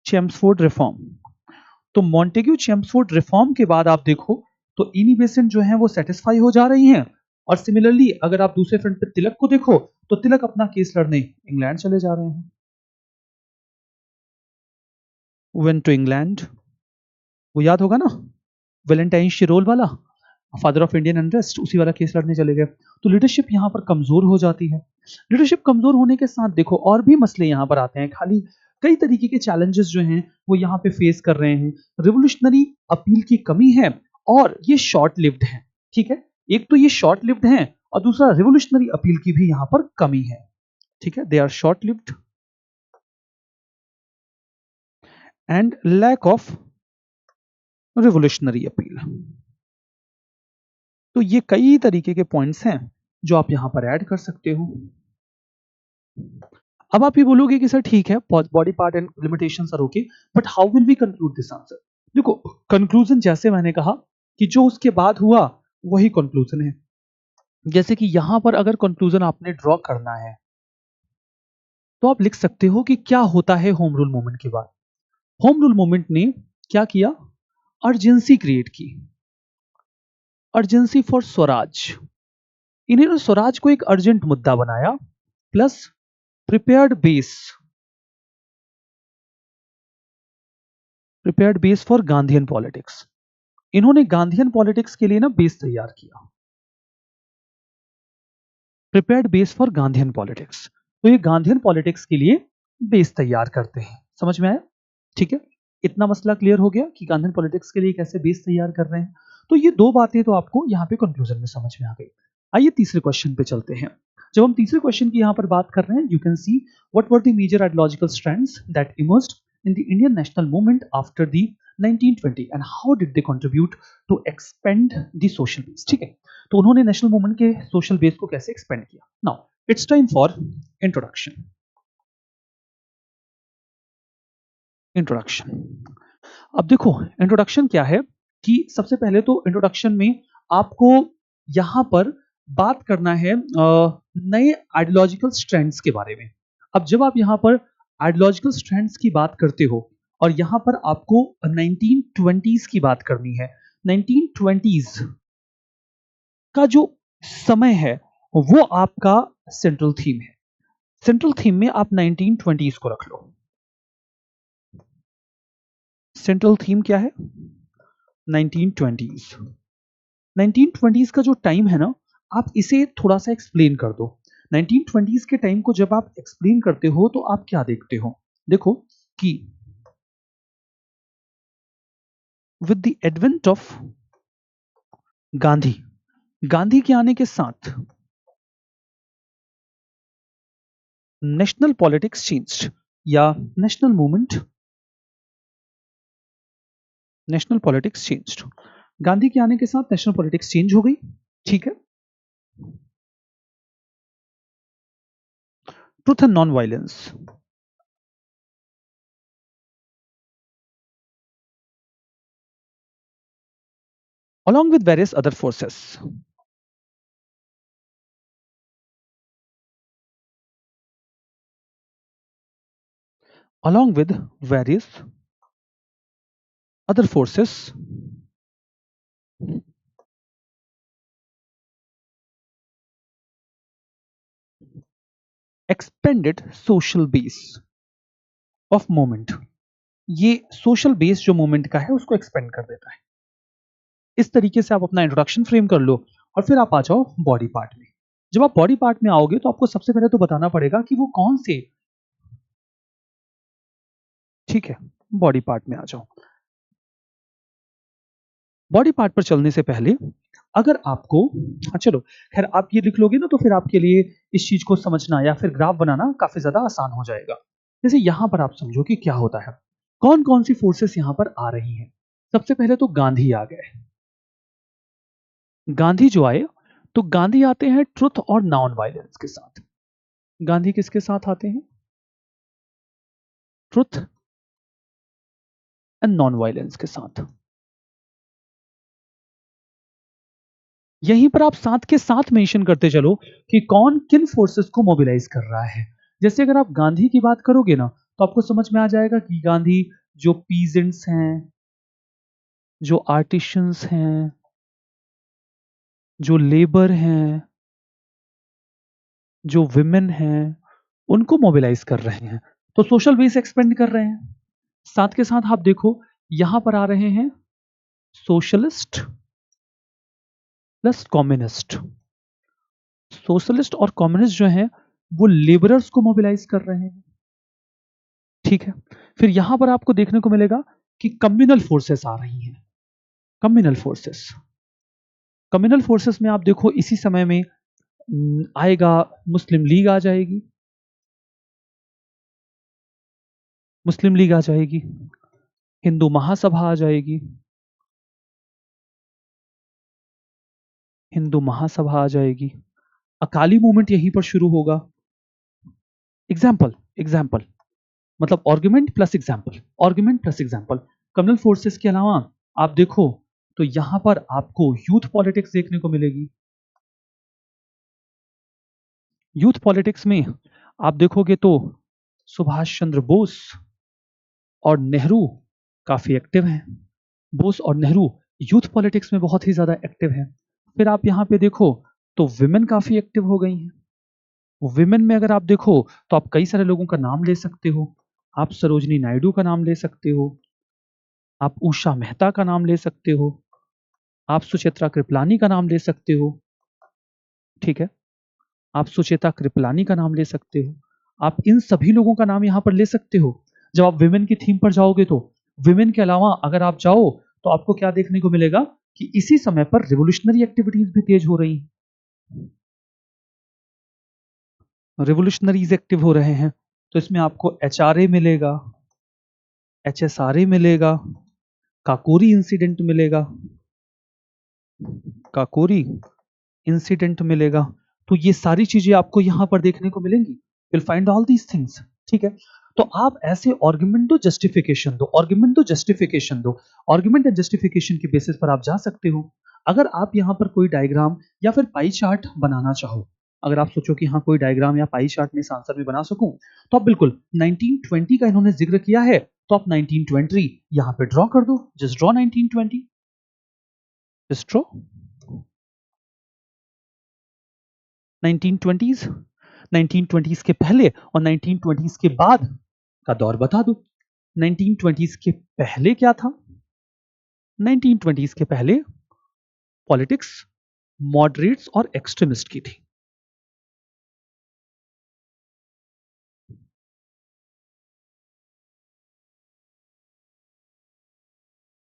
A: Chelmsford reform. तो मॉन्टेग्यू चेम्सफोर्ड रिफॉर्म के बाद आप देखो तो एनी बेसेंट जो है वो सेटिस्फाई हो जा रही हैं। और सिमिलरली अगर आप दूसरे फ्रंट पे तिलक को देखो तो तिलक अपना केस लड़ने इंग्लैंड चले जा रहे हैं। वेंट टू इंग्लैंड, वो याद होगा ना, वैलेंटाइन शिरोल वाला, फादर ऑफ इंडियन अनरेस्ट, उसी वाला केस लड़ने चले गए। तो लीडरशिप यहाँ पर कमजोर हो जाती है। लीडरशिप कमजोर होने के साथ देखो और भी मसले यहाँ पर आते हैं। खाली कई तरीके के चैलेंजेस जो हैं वो यहाँ पे फेस कर रहे हैं। रिवोल्यूशनरी अपील की कमी है और ये शॉर्ट लिव्ड है। ठीक है, एक तो ये शॉर्ट लिव्ड है और दूसरा रिवोल्यूशनरी अपील की भी यहाँ पर कमी है। ठीक है, they are short lived and lack of revolutionary appeal. तो ये कई तरीके के पॉइंट्स हैं जो आप यहां पर ऐड कर सकते हो। अब आप ये बोलोगे कि सर ठीक है, body part and limitations are okay, but how will we conclude this answer? देखो कंक्लूजन जैसे मैंने कहा कि जो उसके बाद हुआ वही कंक्लूजन है। जैसे कि यहां पर अगर कंक्लूजन आपने ड्रॉ करना है तो आप लिख सकते हो कि क्या होता है होम रूल मूवमेंट के बाद। होम रूल मूवमेंट ने क्या किया, अर्जेंसी क्रिएट की, अर्जेंसी फॉर स्वराज। इन्होंने स्वराज को एक अर्जेंट मुद्दा बनाया, plus prepared base for Gandhian politics. इन्होंने गांधीयन पॉलिटिक्स के लिए ना बेस तैयार किया, prepared base for Gandhian politics. तो ये गांधीयन पॉलिटिक्स के लिए बेस तैयार करते हैं। समझ में आया? ठीक है, इतना मसला क्लियर हो गया कि गांधीयन पॉलिटिक्स के लिए कैसे बेस तैयार कर रहे हैं। तो ये दो बातें तो आपको यहाँ पे कंक्लूजन में समझ में आ गई। आइए तीसरे क्वेश्चन पे चलते हैं। जब हम तीसरे क्वेश्चन की यहाँ पर बात कर रहे हैं, you can see what were the major ideological strands that emerged in the Indian national movement after the 1920 and how did they contribute to expand the social base. ठीक है, तो उन्होंने नेशनल मूवमेंट के सोशल बेस को कैसे expand किया। Now it's time for introduction. Introduction, अब देखो इंट्रोडक्शन क्या है कि सबसे पहले तो इंट्रोडक्शन में आपको यहां पर बात करना है नए आइडियोलॉजिकल स्ट्रैंड्स के बारे में। अब जब आप यहां पर आइडियोलॉजिकल स्ट्रैंड्स की बात करते हो और यहां पर आपको 1920s की बात करनी है, 1920s का जो समय है वो आपका सेंट्रल थीम है। सेंट्रल थीम में आप 1920s को रख लो। सेंट्रल थीम क्या है? 1920s। 1920s का जो टाइम है ना, आप इसे थोड़ा सा एक्सप्लेन कर दो। 1920s के टाइम को जब आप एक्सप्लेन करते हो तो आप क्या देखते हो? देखो कि with the advent of Gandhi, Gandhi के आने के साथ नेशनल पॉलिटिक्स चेंज्ड, या national movement, national politics changed. Gandhi के आने के साथ नेशनल पॉलिटिक्स चेंज हो गई। ठीक है, truth and non violence, along with various other forces, along with various other forces expanded social base of movement। ये सोशल बेस जो मूवमेंट का है उसको एक्सपेंड कर देता है। इस तरीके से आप अपना इंट्रोडक्शन फ्रेम कर लो और फिर आप आ जाओ बॉडी पार्ट में। जब आप बॉडी पार्ट में आओगे तो आपको सबसे पहले तो बताना पड़ेगा कि वो कौन से, ठीक है, बॉडी पार्ट में आ जाओ। बॉडी पार्ट पर चलने से पहले अगर आपको, हाँ चलो खैर आप ये लिख लोगे ना तो फिर आपके लिए इस चीज को समझना या फिर ग्राफ बनाना काफी ज्यादा आसान हो जाएगा। जैसे यहां पर आप समझो कि क्या होता है, कौन कौन सी फोर्सेस यहां पर आ रही हैं। सबसे पहले तो गांधी आ गए। गांधी जो आए तो गांधी आते हैं ट्रुथ और नॉन वायलेंस के साथ। गांधी किसके साथ आते हैं? ट्रुथ एंड नॉन वायलेंस के साथ। यहीं पर आप साथ के साथ मेंशन करते चलो कि कौन किन फोर्सेस को मोबिलाइज कर रहा है। जैसे अगर आप गांधी की बात करोगे ना तो आपको समझ में आ जाएगा कि गांधी जो पीजेंट्स हैं, जो आर्टिशंस हैं, जो लेबर हैं, जो विमेन हैं, उनको मोबिलाइज कर रहे हैं। तो सोशल बेस एक्सपेंड कर रहे हैं। साथ के साथ आप देखो यहां पर आ रहे हैं सोशलिस्ट प्लस कम्युनिस्ट। सोशलिस्ट और कम्युनिस्ट जो हैं वो लेबरर्स को मोबिलाइज कर रहे हैं। ठीक है, फिर यहां पर आपको देखने को मिलेगा कि कम्युनल फोर्सेस आ रही हैं। कम्युनल फोर्सेस, कम्युनल फोर्सेस में आप देखो इसी समय में आएगा मुस्लिम लीग आ जाएगी, मुस्लिम लीग आ जाएगी, हिंदू महासभा आ जाएगी, हिंदू महासभा आ जाएगी, अकाली मूवमेंट यहीं पर शुरू होगा। एग्जाम्पल, एग्जाम्पल मतलब argument plus example, argument plus example. Communal forces के अलावा आप देखो तो यहां पर आपको यूथ पॉलिटिक्स देखने को मिलेगी। यूथ पॉलिटिक्स में आप देखोगे तो सुभाष चंद्र बोस और नेहरू काफी एक्टिव हैं। बोस और नेहरू यूथ पॉलिटिक्स में बहुत ही ज्यादा एक्टिव हैं। फिर आप यहाँ पे देखो तो विमेन काफी एक्टिव हो गई हैं। विमेन में अगर आप देखो तो आप कई सारे लोगों का नाम ले सकते हो। आप सरोजनी नायडू का नाम ले सकते हो, आप उषा मेहता का नाम ले सकते हो, आप सुचित्रा कृपलानी का नाम ले सकते हो। ठीक है, आप सुचेता कृपलानी का नाम ले सकते हो। आप इन सभी लोगों का नाम यहां पर ले सकते हो। जब आप विमेन की थीम पर जाओगे तो विमेन के अलावा अगर आप जाओ तो आपको क्या देखने को मिलेगा कि इसी समय पर रिवोल्यूशनरी एक्टिविटीज भी तेज हो रही हैं। रिवोल्यूशनरीज एक्टिव हो रहे हैं, तो इसमें आपको एचआरए मिलेगा, एचएसआरए मिलेगा, काकोरी इंसिडेंट मिलेगा, काकोरी इंसिडेंट मिलेगा। तो ये सारी चीजें आपको यहां पर देखने को मिलेंगी। Will find all these things. ठीक है, तो आप ऐसे आर्गुमेंट दो, जस्टिफिकेशन दो, आर्गुमेंट दो, जस्टिफिकेशन दो। आर्गुमेंट एंड जस्टिफिकेशन के बेसिस पर आप जा सकते हो। अगर आप यहां पर कोई डायग्राम या फिर पाई चार्ट बनाना चाहो, अगर आप सोचो कि हाँ कोई डायग्राम या पाई चार्ट में इस आंसर में बना सकूं, तो आप बिल्कुल 1920 का इन्होंने जिक्र किया है, तो आप 1920 यहां पे ड्रॉ कर दो। Just draw 1920, just draw 1920s। 1920s के पहले और 1920s के बाद का दौर बता दो। 1920s के पहले क्या था? 1920s के पहले पॉलिटिक्स मॉडरेट्स और एक्सट्रीमिस्ट की थी।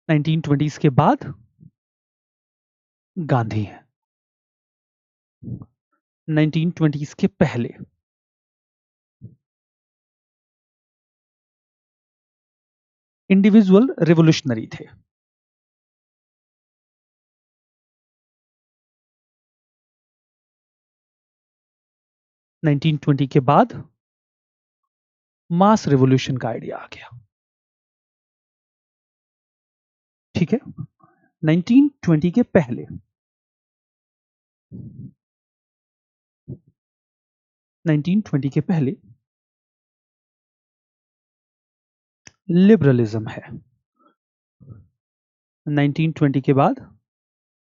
A: नाइनटीन ट्वेंटीज के बाद गांधी है। 1920s के पहले इंडिविजुअल रिवोल्यूशनरी थे। नाइनटीन ट्वेंटी के बाद मास रिवोल्यूशन का आइडिया आ गया। ठीक है, 1920 के पहले 1920 के पहले लिबरलिज्म है। 1920 के बाद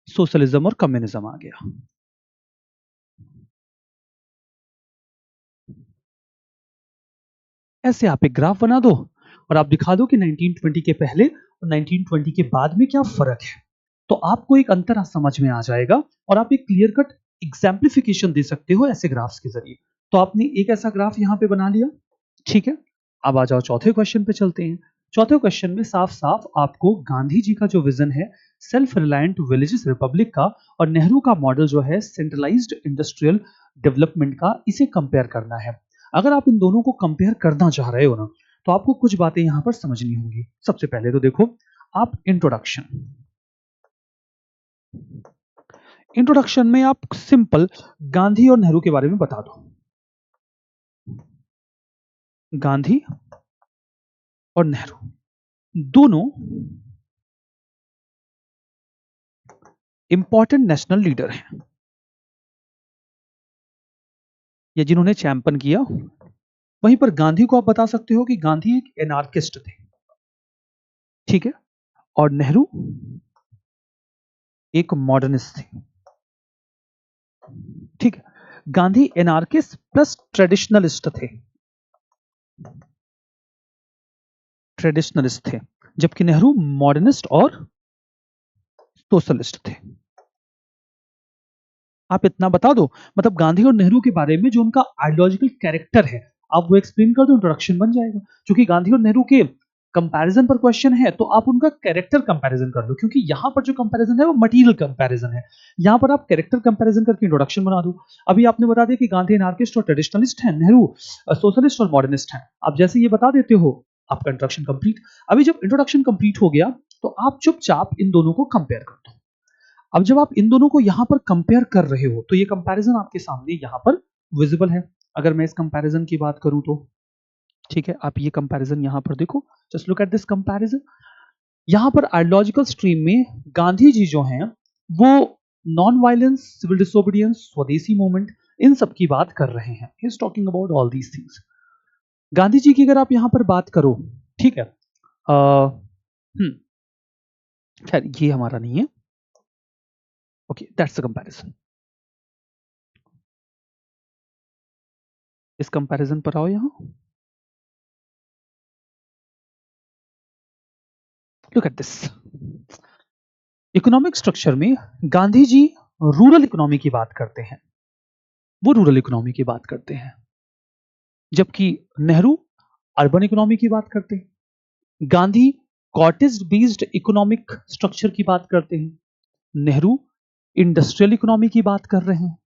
A: सोशलिज्म और कम्युनिज्म आ गया। ऐसे आप एक ग्राफ बना दो और आप दिखा दो कि 1920 के पहले और 1920 के बाद में क्या फर्क है, तो आपको एक अंतर समझ में आ जाएगा और आप एक क्लियर कट एग्जाम्प्लिफिकेशन दे सकते हो ऐसे ग्राफ्स के जरिए। तो आपने एक ऐसा ग्राफ यहां पे बना लिया। ठीक है, अब आ जाओ चौथे क्वेश्चन पे चलते हैं। चौथे क्वेश्चन में साफ साफ आपको गांधी जी का जो विजन है सेल्फ रिलायंट विलेजेस रिपब्लिक का और नेहरू का मॉडल जो है सेंट्रलाइज्ड इंडस्ट्रियल डेवलपमेंट का, इसे कंपेयर करना है। अगर आप इन दोनों को कंपेयर करना चाह रहे हो ना, तो आपको कुछ बातें यहां पर समझनी होंगी। सबसे पहले तो देखो आप इंट्रोडक्शन में आप सिंपल गांधी और नेहरू के बारे में बता दो। गांधी और नेहरू दोनों इंपॉर्टेंट नेशनल लीडर हैं, या जिन्होंने चैंपियन किया। वहीं पर गांधी को आप बता सकते हो कि गांधी एक एनार्किस्ट थे। ठीक है, और नेहरू एक मॉडर्निस्ट थे। ठीक है, गांधी एनार्किस्ट प्लस ट्रेडिशनलिस्ट थे, ट्रेडिशनलिस्ट थे, जबकि नेहरू मॉडर्निस्ट और सोशलिस्ट थे। आप इतना बता दो, मतलब गांधी और नेहरू के बारे में जो उनका आइडियोलॉजिकल कैरेक्टर है आप वो एक्सप्लेन कर दो, इंट्रोडक्शन बन जाएगा। क्योंकि गांधी और नेहरू के कंपैरिजन पर क्वेश्चन है तो आप उनका कैरेक्टर कंपैरिजन कर लो, क्योंकि यहां पर जो कंपैरिजन है वो मटेरियल कंपैरिजन है। यहां पर आप कैरेक्टर कंपैरिजन करके इंट्रोडक्शन बना दो। अभी आपने बता दिया कि गांधी एनार्किस्ट और ट्रेडिशनलिस्ट हैं, नेहरू सोशलिस्ट और मॉडर्निस्ट हैं। आप जैसे ये बता देते हो आपका इंट्रोडक्शन कंप्लीट। अभी जब इंट्रोडक्शन कंप्लीट हो गया तो आप चुपचाप इन दोनों को कंपेयर कर दो। अब जब आप इन दोनों को यहां पर कंपेयर कर रहे हो तो ये कंपैरिजन आपके सामने यहां पर विजिबल है। अगर मैं इस कंपैरिजन की बात करूं तो ठीक है, आप ये कंपैरिजन यहां पर देखो, just look at this comparison. यहां पर आइडियोलॉजिकल स्ट्रीम में गांधी जी जो हैं वो non violence, civil disobedience, swadeshi movement, इन सब की बात कर रहे हैं। He is talking about all these things. Gandhi ji की अगर आप यहां पर बात करो, ठीक है, खैर ये हमारा नहीं है, ओके दैट्स द कंपैरिजन। इस कंपैरिजन पर आओ यहां, look at this. Economic structure में गांधी जी रूरल इकोनॉमी की बात करते हैं, वो रूरल इकोनॉमी की बात करते हैं, जबकि नेहरू अर्बन इकोनॉमी की बात करते हैं। Gandhi cottage based economic structure की बात करते हैं, नेहरू इंडस्ट्रियल इकोनॉमी की बात कर रहे हैं।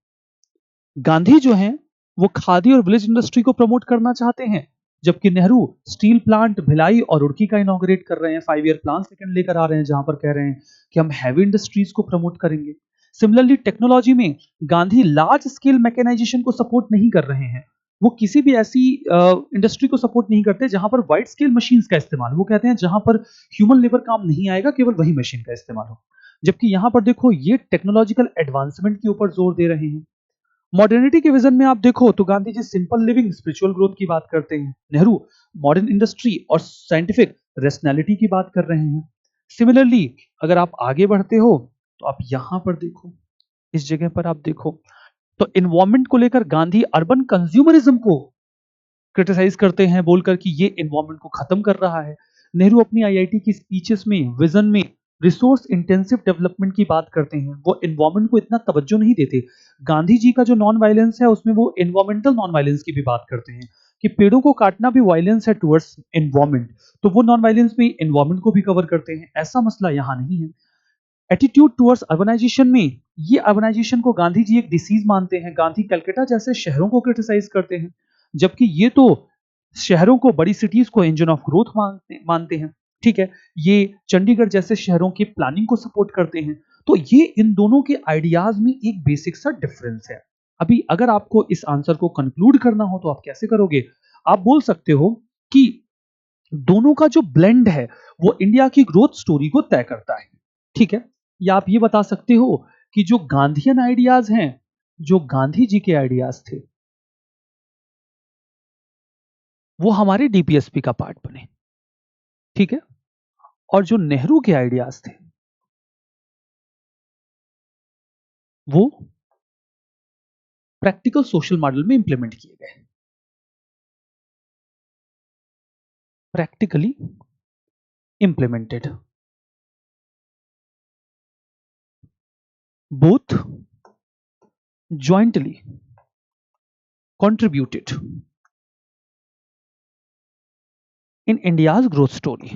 A: गांधी जो हैं वो खादी और विलेज इंडस्ट्री को प्रमोट करना चाहते हैं, जबकि नेहरू स्टील प्लांट भिलाई और रुड़की का इनॉग्रेट कर रहे हैं, 5 ईयर प्लान सेकंड लेकर आ रहे हैं, जहां पर कह रहे हैं कि हम हैवी इंडस्ट्रीज को प्रमोट करेंगे। सिमिलरली टेक्नोलॉजी में गांधी लार्ज स्केल मैकेनाइजेशन को सपोर्ट नहीं कर रहे हैं, वो किसी भी ऐसी इंडस्ट्री को सपोर्ट नहीं करते जहां पर वाइड स्केल मशीन्स का इस्तेमाल, वो कहते हैं जहां पर ह्यूमन लेबर काम नहीं आएगा, केवल वही मशीन का इस्तेमाल हो। जबकि यहां पर देखो ये टेक्नोलॉजिकल एडवांसमेंट के ऊपर जोर दे रहे हैं। मॉडर्निटी के विजन में आप देखो तो Gandhi ji simple living spiritual growth की बात करते हैं, नेहरू मॉडर्न इंडस्ट्री और साइंटिफिक रेशनैलिटी की बात कर रहे हैं। सिमिलरली अगर आप आगे बढ़ते हो तो आप यहां पर देखो, इस जगह पर आप देखो तो इन्वायरमेंट को लेकर गांधी अर्बन कंज्यूमरिज्म को क्रिटिसाइज करते हैं, बोलकर कि ये इन्वायरमेंट को खत्म कर रहा है। नेहरू अपनी आईआईटी की स्पीचेस में विजन में रिसोर्स इंटेंसिव डेवलपमेंट की बात करते हैं, वो इन्वायरमेंट को इतना तवज्जो नहीं देते। गांधी जी का जो नॉन वायलेंस है उसमें वो इन्वायरमेंटल नॉन वायलेंस की भी बात करते हैं कि पेड़ों को काटना भी वायलेंस है टुवर्ड्स इन्वायरमेंट, तो वो नॉन वायलेंस में इन्वायरमेंट को भी कवर करते हैं। ऐसा मसला यहाँ नहीं है। एटीट्यूड टुवर्ड्स अर्बनाइजेशन में, ये अर्बनाइजेशन को गांधी जी एक डिसीज मानते हैं। गांधी कलकत्ता जैसे शहरों को क्रिटिसाइज करते हैं, जबकि ये तो शहरों को, बड़ी सिटीज को इंजन ऑफ ग्रोथ मानते हैं। ठीक है, ये चंडीगढ़ जैसे शहरों की प्लानिंग को सपोर्ट करते हैं। तो ये इन दोनों के आइडियाज में एक बेसिक सा डिफरेंस है। अभी अगर आपको इस आंसर को कंक्लूड करना हो तो आप कैसे करोगे? आप बोल सकते हो कि दोनों का जो ब्लेंड है वो इंडिया की ग्रोथ स्टोरी को तय करता है। ठीक है, या आप ये बता सकते हो कि जो गांधीयन आइडियाज हैं, जो गांधी जी के आइडियाज थे, वो हमारे डीपीएसपी का पार्ट बने। ठीक है, और जो नेहरू के आइडियाज थे वो प्रैक्टिकल सोशल मॉडल में इंप्लीमेंट किए गए, practically implemented, both jointly contributed in India's growth story।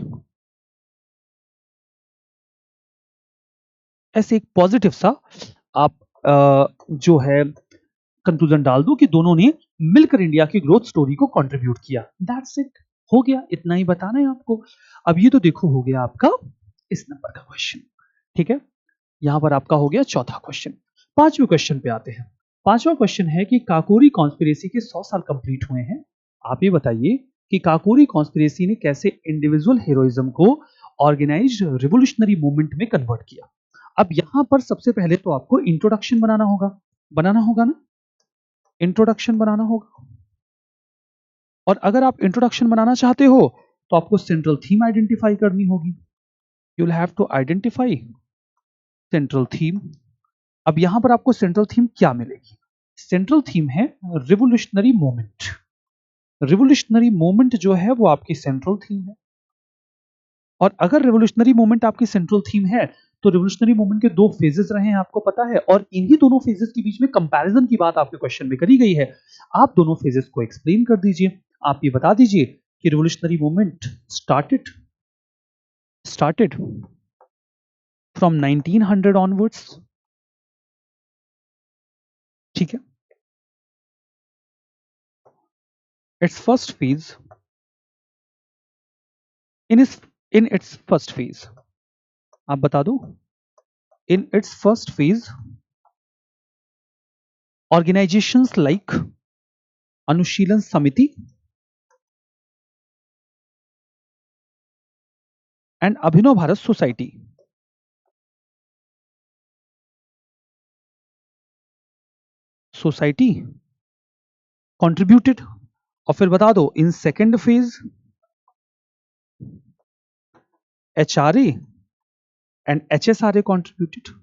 A: ऐसे एक पॉजिटिव सा आप जो है कंक्लूजन डाल दो कि दोनों ने मिलकर इंडिया की ग्रोथ स्टोरी को कंट्रीब्यूट किया। दैट्स इट, हो गया, इतना ही बताना है आपको। अब ये तो देखो हो गया आपका इस नंबर का क्वेश्चन। ठीक है, यहां पर आपका हो गया चौथा क्वेश्चन। पांचवें क्वेश्चन पे आते हैं। पांचवा क्वेश्चन है कि काकोरी कॉन्स्पिरेसी के 100 साल कंप्लीट हुए हैं। आप ये बताइए कि काकोरी कॉन्स्पिरेसी ने कैसे इंडिविजुअल हीरोइज्म को ऑर्गेनाइज्ड रिवोल्यूशनरी मूवमेंट में कन्वर्ट किया। अब यहां पर सबसे पहले तो आपको इंट्रोडक्शन बनाना होगा ना, इंट्रोडक्शन बनाना होगा। और अगर आप इंट्रोडक्शन बनाना चाहते हो तो आपको सेंट्रल थीम आइडेंटिफाई करनी होगी। You will have to identify central theme. अब यहां पर आपको सेंट्रल थीम क्या मिलेगी? सेंट्रल थीम है रिवोल्यूशनरी मूवमेंट। रिवोल्यूशनरी मूवमेंट जो है वो आपकी सेंट्रल थीम है। और अगर रिवोल्यूशनरी मूवमेंट आपकी सेंट्रल थीम है तो रिवोल्यूशनरी मूवमेंट के दो फेजेस रहे हैं, आपको पता है, और इन्हीं दोनों फेजेस के बीच में कंपैरिजन की बात आपके क्वेश्चन में करी गई है। आप दोनों फेजेस को एक्सप्लेन कर दीजिए। आप ये बता दीजिए कि revolutionary movement started from 1900 onwards. ठीक है, इट्स फर्स्ट फेज इन इस इन इट्स फर्स्ट फेज, आप बता दो, in its first phase organisations like Anushilan Samiti and Abhinav Bharat society contributed और फिर बता दो in second phase HRA and HSRA contributed.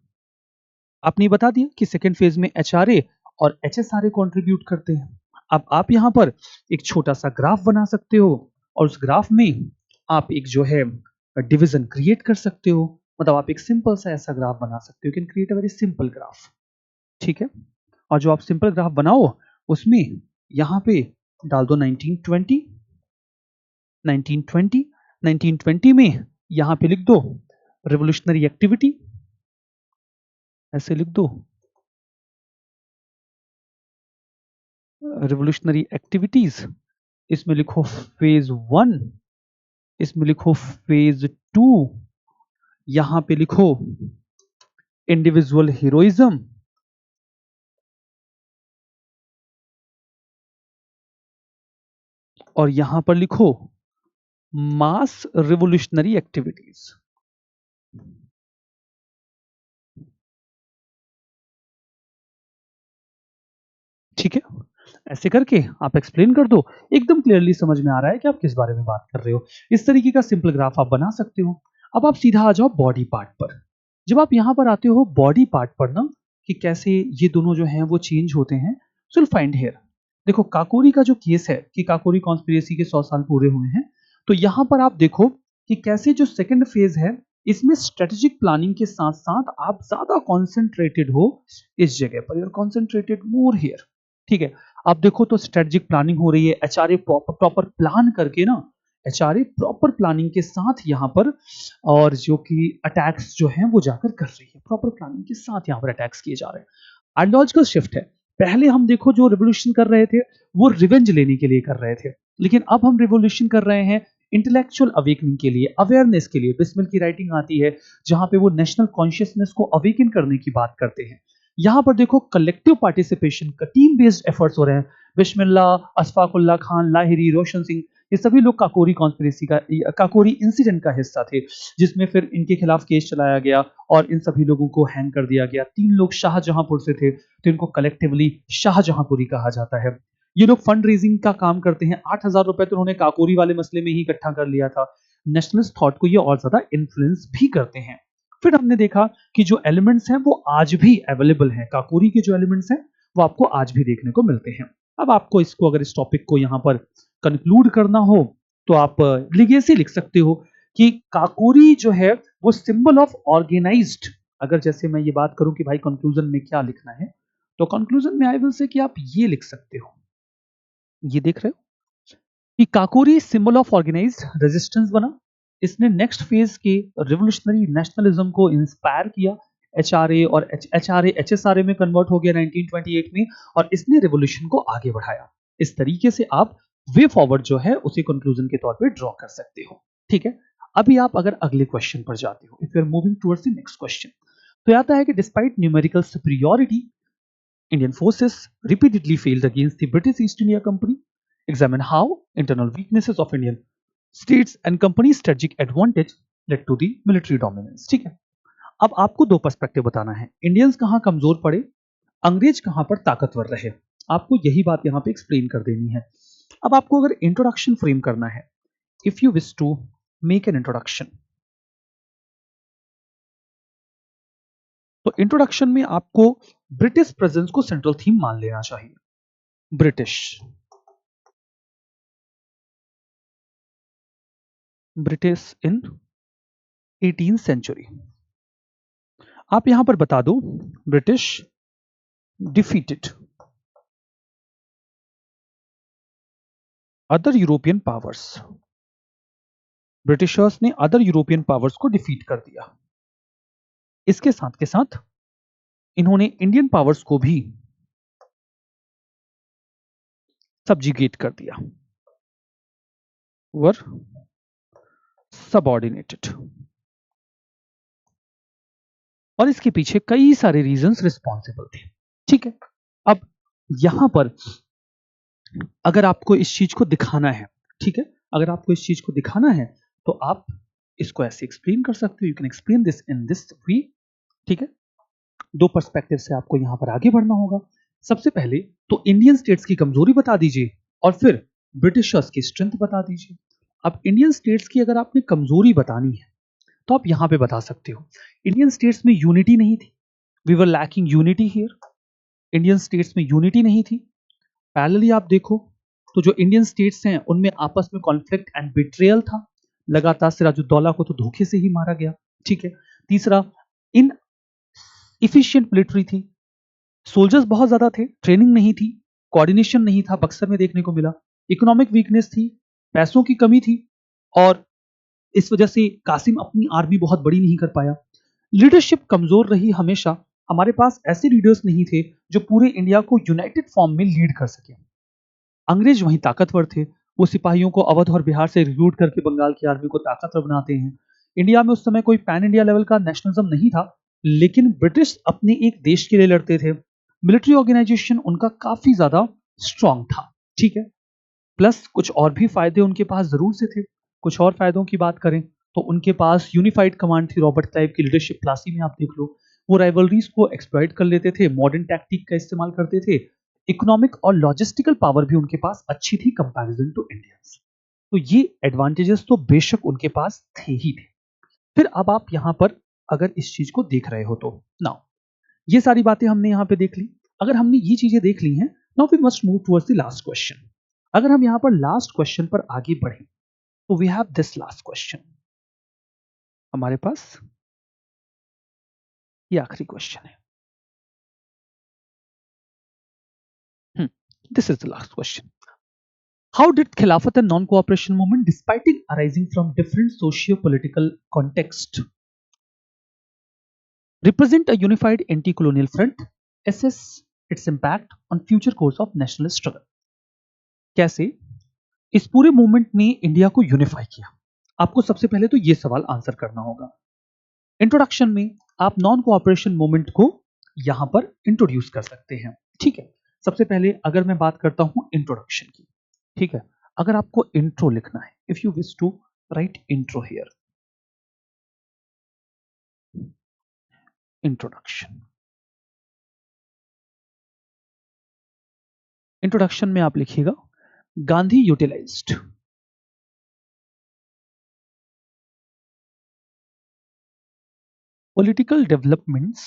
A: आपने बता दिया कि सेकेंड फेज में HRA और HSRA कॉन्ट्रीब्यूट करते हैं। अब आप यहां पर एक छोटा सा ग्राफ बना सकते हो और उस ग्राफ में आप एक जो है डिवीजन क्रिएट कर सकते हो। मतलब आप एक सिंपल सा ऐसा ग्राफ बना सकते हो, can create a very simple graph. ठीक है, और जो आप सिंपल ग्राफ बनाओ उसमें यहां पे डाल दो 1920 1920 1920 में यहां पे लिख दो रिवोल्यूशनरी एक्टिविटी, ऐसे लिख दो रिवोल्यूशनरी एक्टिविटीज। इसमें लिखो फेज 1, इसमें लिखो फेज 2, यहां पे लिखो इंडिविजुअल हीरोइज्म, और यहां पर लिखो मास रिवोल्यूशनरी एक्टिविटीज। ठीक है, ऐसे करके आप एक्सप्लेन कर दो, एकदम क्लियरली समझ में आ रहा है कि आप किस बारे में बात कर रहे हो। इस तरीके का सिंपल ग्राफ आप बना सकते हो। अब आप सीधा आ जाओ बॉडी पार्ट पर। जब आप यहां पर आते हो बॉडी पार्ट पर ना, कि कैसे ये दोनों जो हैं वो चेंज होते हैं, सो विल फाइंड हियर। देखो काकोरी का जो केस है कि काकोरी कॉन्स्पिरेसी के 100 साल पूरे हुए हैं, तो यहां पर आप देखो कि कैसे जो सेकंड फेज है इसमें स्ट्रेटेजिक प्लानिंग के साथ साथ आप ज्यादा कॉन्सेंट्रेटेड हो इस जगह पर, you are concentrated more here. ठीक है, आप देखो तो स्ट्रेटेजिक प्लानिंग हो रही है, एचआरए प्रॉपर प्लान करके ना, एचआरए प्रॉपर प्लानिंग के साथ यहाँ पर, और जो कि अटैक्स जो हैं वो जाकर कर रही है, प्रॉपर प्लानिंग के साथ यहाँ पर अटैक्स किए जा रहे हैं। आइडियोलॉजिकल शिफ्ट है, पहले हम देखो जो रिवोल्यूशन कर रहे थे वो रिवेंज लेने के लिए कर रहे थे, लेकिन अब हम रिवोल्यूशन कर रहे हैं इंटेलेक्चुअल अवेकनिंग के लिए, अवेयरनेस के लिए। बिस्मिल की राइटिंग आती है जहां पे वो नेशनल कॉन्शियसनेस को अवेकन करने की बात करते हैं। यहां पर देखो कलेक्टिव पार्टिसिपेशन का, टीम बेस्ड एफर्ट्स हो रहे हैं। बिस्मिल्ला, अशफाकुल्ला खान लाहिरी, रोशन सिंह, ये सभी लोग काकोरी कॉन्स्पिरेसी का, काकोरी इंसिडेंट का हिस्सा थे, जिसमें फिर इनके खिलाफ केस चलाया गया और इन सभी लोगों को हैंग कर दिया गया। 3 लोग शाहजहांपुर से थे, तो इनको कलेक्टिवली शाहजहांपुरी कहा जाता है। ये लोग फंड रेजिंग का काम करते हैं। 8,000 रुपए तो उन्होंने काकोरी वाले मसले में ही इकट्ठा कर लिया था। नेशनलिस्ट थॉट को ये और ज्यादा इन्फ्लुएंस भी करते हैं। फिर हमने देखा कि जो एलिमेंट्स हैं वो आज भी अवेलेबल हैं, काकोरी के जो एलिमेंट्स हैं वो आपको आज भी देखने को मिलते हैं। अब आपको इसको, अगर इस टॉपिक को यहाँ पर कंक्लूड करना हो तो आप लिगेसी लिख सकते हो कि काकोरी जो है वो सिंबल ऑफ ऑर्गेनाइज्ड। अगर जैसे मैं ये बात करूं कि भाई कंक्लूजन में क्या लिखना है, तो कंक्लूजन में आई विल से कि आप ये लिख सकते हो, ये देख रहे हो कि Kakori symbol of organised resistance बना। इसने नेक्स्ट फेज के रिवोल्यूशनरी नेशनलिज्म को इंस्पायर किया। एचआरए और एचआरए एचएसआरए में कन्वर्ट हो गया 1928 में, और इसने रिवोल्यूशन को आगे बढ़ाया। इस तरीके से आप वे फॉरवर्ड जो है उसी कंक्लूजन के तौर पे ड्रॉ कर सकते हो। ठीक है, अभी आप अगर अगले क्वेश्चन पर जाते हो, if you are moving towards the next question, तो आता है कि despite numerical superiority, Indian forces repeatedly failed against the British East India Company. Examine how internal weaknesses of Indian states and company strategic advantage led to the military dominance. ठीक है, अब आपको दो perspective बताना है, इंडियंस कहां कमजोर पड़े, अंग्रेज कहां पर ताकतवर रहे। आपको यही बात यहां पे एक्सप्लेन कर देनी है। अब आपको अगर इंट्रोडक्शन फ्रेम करना है, if you wish to make an introduction, तो इंट्रोडक्शन में आपको ब्रिटिश प्रेजेंस को सेंट्रल थीम मान लेना चाहिए। British, British in 18th century. आप यहां पर बता दो British defeated other European powers, Britishers ने अदर यूरोपियन पावर्स को डिफीट कर दिया। इसके साथ के साथ इन्होंने इंडियन पावर्स को भी सब्जिगेट कर दिया, वर सबऑर्डिनेटेड। और इसके पीछे कई सारे रीजंस रिस्पॉन्सिबल थे। ठीक है, अब यहां पर अगर आपको इस चीज को दिखाना है, ठीक है, अगर आपको इस चीज को दिखाना है तो आप इसको ऐसे एक्सप्लेन कर सकते हो, you can explain this in this way. ठीक है, दो पर्सपेक्टिव से आपको यहां पर आगे बढ़ना होगा। सबसे पहले तो इंडियन स्टेट्स की कमजोरी बता दीजिए, और फिर ब्रिटिशर्स की स्ट्रेंथ बता दीजिए। अब इंडियन स्टेट्स की अगर आपने कमजोरी बतानी है तो आप यहां पे बता सकते हो। इंडियन स्टेट्स में यूनिटी नहीं थी, we were lacking unity here. Indian states में यूनिटी नहीं थी। पैरेलली आप देखो तो जो इंडियन स्टेट्स हैं उनमें आपस में कॉन्फ्लिक्ट एंड बिट्रेयल था। लगातार सिराजुद्दौला को तो धोखे से ही मारा गया। ठीक है। तीसरा, इन इफिशियंट मिलिट्री थी, सोल्जर्स बहुत ज्यादा थे, ट्रेनिंग नहीं थी, कोऑर्डिनेशन नहीं था, बक्सर में देखने को मिला। इकोनॉमिक वीकनेस थी, पैसों की कमी थी, और इस वजह से कासिम अपनी आर्मी बहुत बड़ी नहीं कर पाया। लीडरशिप कमजोर रही हमेशा। हमारे पास ऐसे लीडर्स नहीं थे जो पूरे इंडिया को यूनाइटेड फॉर्म में लीड कर सके। अंग्रेज वहीं ताकतवर थे, वो सिपाहियों को अवध और बिहार से रिक्रूट करके बंगाल की आर्मी को ताकतवर बनाते हैं। इंडिया में उस समय कोई पैन इंडिया लेवल का नेशनलिज्म नहीं था, लेकिन ब्रिटिश अपने एक देश के लिए लड़ते थे। मिलिट्री ऑर्गेनाइजेशन उनका काफी ज्यादा स्ट्रांग था। ठीक है। प्लस कुछ और भी फायदे उनके पास जरूर से थे। कुछ और फायदों की बात करें तो उनके पास यूनिफाइड कमांड थी, रॉबर्ट क्लाइव की लीडरशिप प्लासी में आप देख लो। वो राइवलरीज को एक्सप्लॉइट कर लेते थे, मॉडर्न टैक्टिक का इस्तेमाल करते थे। इकोनॉमिक और लॉजिस्टिकल पावर भी उनके पास अच्छी थी कंपैरिजन टू इंडियंस। तो ये एडवांटेजेस तो बेशक उनके पास थे ही थे। फिर अब आप यहां पर अगर इस चीज को देख रहे हो तो नाउ ये सारी बातें हमने यहां पे देख ली। अगर हमने ये चीजें देख ली हैं, now we must move towards the last question. अगर हम यहां पर लास्ट क्वेश्चन पर आगे बढ़े तो we have this last question. हमारे पास ये आखिरी क्वेश्चन है। This is the last question. How did Khilafat and non-cooperation movement, despite it arising from different socio-political context, represent a unified anti-colonial front, assess its impact on future course of nationalist struggle? कैसे इस पूरे movement ने India को unify किया? आपको सबसे पहले तो ये सवाल आंसर करना होगा। इंट्रोडक्शन में आप नॉन कोऑपरेशन मूवमेंट को यहां पर इंट्रोड्यूस कर सकते हैं। ठीक है। सबसे पहले अगर मैं बात करता हूं इंट्रोडक्शन की, ठीक है, अगर आपको इंट्रो लिखना है, if you wish to write intro here, introduction, introduction में आप लिखिएगा Gandhi utilised political developments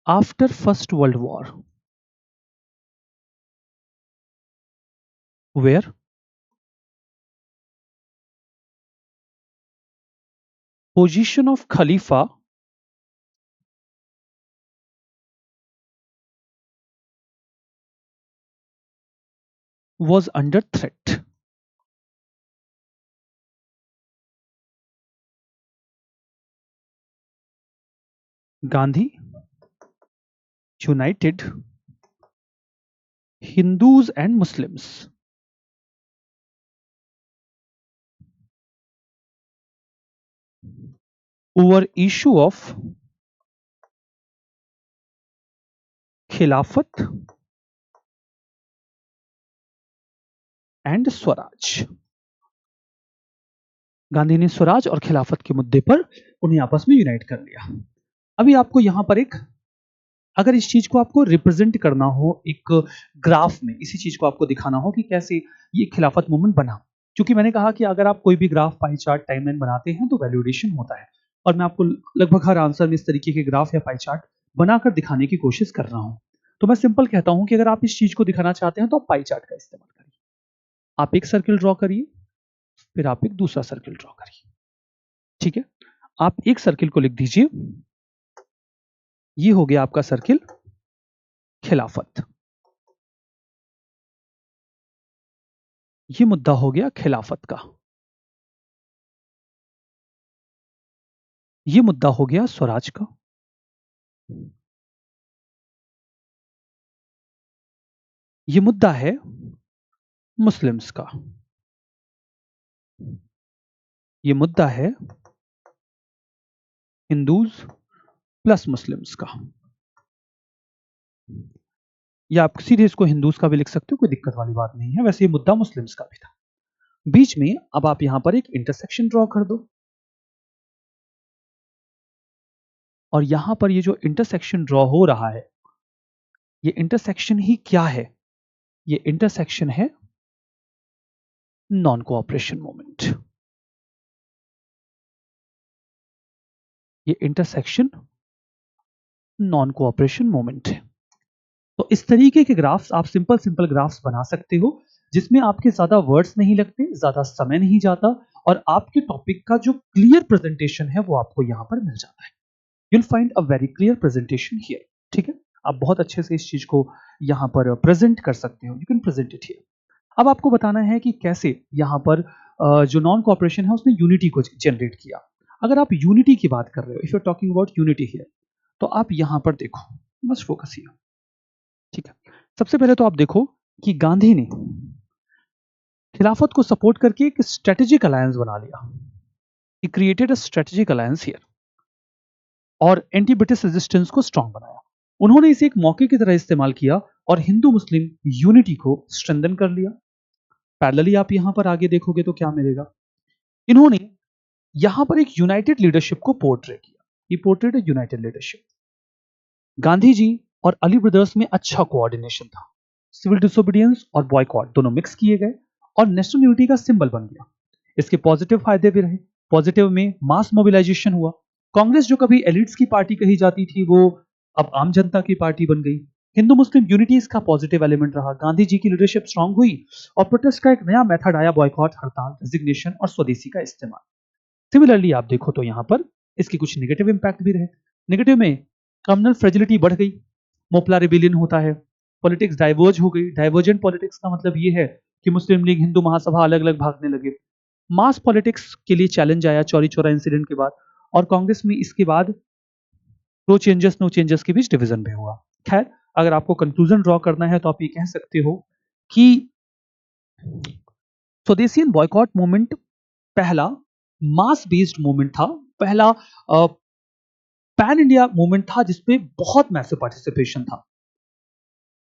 A: after first world war where position of Khalifa was under threat. Gandhi united Hindus and Muslims over issue of Khilafat and Swaraj. Gandhi ने स्वराज और खिलाफत के मुद्दे पर उन्हें आपस में यूनाइट कर लिया। अभी आपको यहां पर एक, अगर इस चीज को आपको रिप्रेजेंट करना हो एक ग्राफ में, इसी चीज को आपको दिखाना हो कि कैसे ये खिलाफत मूवमेंट बना, क्योंकि मैंने कहा कि अगर आप कोई भी ग्राफ, पाई चार्ट, टाइमलाइन बनाते हैं तो वैल्यूएशन होता है, और मैं आपको लगभग हर आंसर में इस तरीके के ग्राफ या पाई चार्ट बनाकर दिखाने की कोशिश कर रहा हूं। तो मैं सिंपल कहता हूं कि अगर आप इस चीज को दिखाना चाहते हैं तो आप पाई चार्ट का इस्तेमाल करिए। आप एक सर्किल ड्रॉ करिए, फिर आप एक दूसरा सर्किल ड्रॉ करिए। ठीक है। आप एक सर्किल को लिख दीजिए, ये हो गया आपका सर्किल खिलाफत, ये मुद्दा हो गया खिलाफत का, ये मुद्दा हो गया स्वराज का, ये मुद्दा है मुस्लिम्स का, ये मुद्दा है हिंदूज प्लस मुस्लिम्स का, या आप सीधे इसको हिंदूज का भी लिख सकते हो, कोई दिक्कत वाली बात नहीं है। वैसे ये मुद्दा मुस्लिम्स का भी था। बीच में अब आप यहां पर एक इंटरसेक्शन ड्रॉ कर दो, और यहां पर ये जो इंटरसेक्शन ड्रॉ हो रहा है, ये इंटरसेक्शन ही क्या है? ये इंटरसेक्शन है नॉन कोऑपरेशन मोमेंट। ये इंटरसेक्शन नॉन कोऑपरेशन मोमेंट है। तो इस तरीके के ग्राफ्स आप सिंपल सिंपल ग्राफ्स बना सकते हो जिसमें आपके ज्यादा वर्ड्स नहीं लगते, ज्यादा समय नहीं जाता और आपके टॉपिक का जो क्लियर प्रेजेंटेशन है वो आपको यहां पर मिल जाता है। You'll find a very clear presentation here. ठीक है, आप बहुत अच्छे से इस चीज को यहां पर प्रेजेंट कर सकते हो। You can present it here. अब आपको बताना है कि कैसे यहां पर जो नॉन कोऑपरेशन है उसने यूनिटी को जनरेट किया। अगर आप यूनिटी की बात कर रहे हो, if you are talking about unity here, तो आप यहां पर देखो, बस फोकस हियर। ठीक है, सबसे पहले तो आप देखो कि गांधी ने खिलाफत को सपोर्ट करके एक स्ट्रेटेजिक अलायंस बना लिया। He created a strategic alliance here और एंटी ब्रिटिश रेजिस्टेंस को स्ट्रांग बनाया। उन्होंने इसे एक मौके की तरह इस्तेमाल किया और हिंदू मुस्लिम यूनिटी को स्ट्रेंथन कर लिया। पैरेलली आप यहां पर आगे देखोगे तो क्या मिलेगा? इन्होंने यहां पर एक यूनाइटेड लीडरशिप को पोर्ट्रे किया। ये portrait United leadership. Gandhi ji और अली ब्रदर्स में अच्छा कोऑर्डिनेशन था। सिविल डिसोबीडियंस और बॉयकॉट दोनों मिक्स किए गए और नेशनल यूनिटी का सिंबल बन गया। इसके पॉजिटिव फायदे भी रहे। पॉजिटिव में मास मोबिलाइजेशन हुआ। कांग्रेस जो कभी एलिट्स की पार्टी कही जाती थी वो अब आम जनता की पार्टी बन गई। हिंदू मुस्लिम यूनिटी इसका पॉजिटिव एलिमेंट रहा। गांधी जी की लीडरशिप स्ट्रांग हुई और प्रोटेस्ट का एक नया मेथड आया, बॉयकॉट, हड़ताल, रेजिग्नेशन और स्वदेशी का इस्तेमाल। सिमिलरली आप देखो तो यहां पर इसके कुछ नेगेटिव इंपैक्ट भी रहे। नेगेटिव में कम्युनल फ्रेजिलिटी बढ़ गई, मोपला रिबिलियन होता है, पॉलिटिक्स डाइवर्ज हो गई। डाइवर्जेंट पॉलिटिक्स का मतलब ये है कि मुस्लिम लीग, हिंदू महासभा अलग अलग भागने लगे। मास पॉलिटिक्स के लिए चैलेंज आया चौरी चौरा इंसिडेंट के बाद और कांग्रेस में इसके बाद प्रो चेंजेस नो चेंजेस के बीच डिवीजन भी हुआ। खैर, अगर आपको कंक्लूजन ड्रॉ करना है तो आप ये कह सकते हो कि स्वदेशी बॉयकॉट मूवमेंट पहला मास बेस्ड मूवमेंट था, पहला पैन इंडिया मूवमेंट था जिसपे बहुत मैसिव पार्टिसिपेशन था।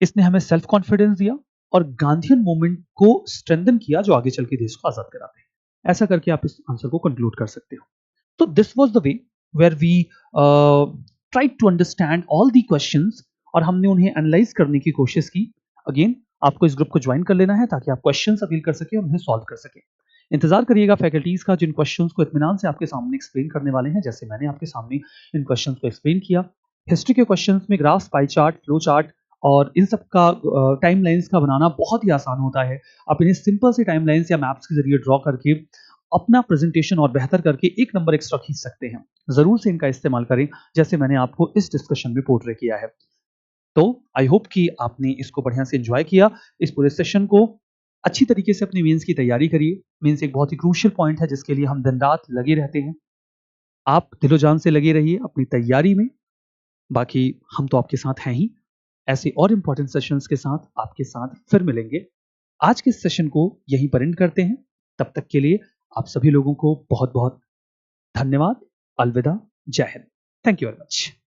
A: इसने हमें सेल्फ कॉन्फिडेंस दिया और गांधीयन मूवमेंट को स्ट्रेंथन किया जो आगे चल के देश को आजाद कराते हैं। ऐसा करके आप इस आंसर को कंक्लूड कर सकते हो। तो this was the way where we tried to understand all the questions और हमने उन्हें एनालाइज करने की कोशिश की। अगेन आपको इस ग्रुप को ज्वाइन कर लेना है ताकि आप क्वेश्चंस अपील कर सके और उन्हें सॉल्व कर सके। इंतजार करिएगा फैकल्टीज का जिन क्वेश्चंस को इत्मीनान से आपके सामने एक्सप्लेन करने वाले हैं, जैसे मैंने आपके सामने इन क्वेश्चंस को एक्सप्लेन किया। हिस्ट्री के क्वेश्चंस में graphs, pie chart, flow chart और इन सब का टाइमलाइंस का बनाना बहुत ही आसान होता है। आप इन्हें सिंपल से टाइमलाइंस या मैप्स के जरिए ड्रॉ करके अपना प्रेजेंटेशन और बेहतर करके एक नंबर एक्स्ट्रा खींच सकते हैं। जरूर से इनका इस्तेमाल करें जैसे मैंने आपको इस डिस्कशन में पोर्ट्रे किया है। तो आई होप कि आपने इसको बढ़िया से एंजॉय किया। इस पूरे सेशन को अच्छी तरीके से अपनी मेंस की तैयारी करिए। मेंस एक बहुत ही क्रूशियल पॉइंट है जिसके लिए हम दिन रात लगे रहते हैं। आप दिलो जान से लगे रहिए अपनी तैयारी में। बाकी हम तो आपके साथ हैं ही। ऐसे और इंपॉर्टेंट सेशंस के साथ आपके साथ फिर मिलेंगे। आज के सेशन को यहीं पर एंड करते हैं। तब तक के लिए आप सभी लोगों को बहुत बहुत धन्यवाद। अलविदा। जय Hind. Thank you very much.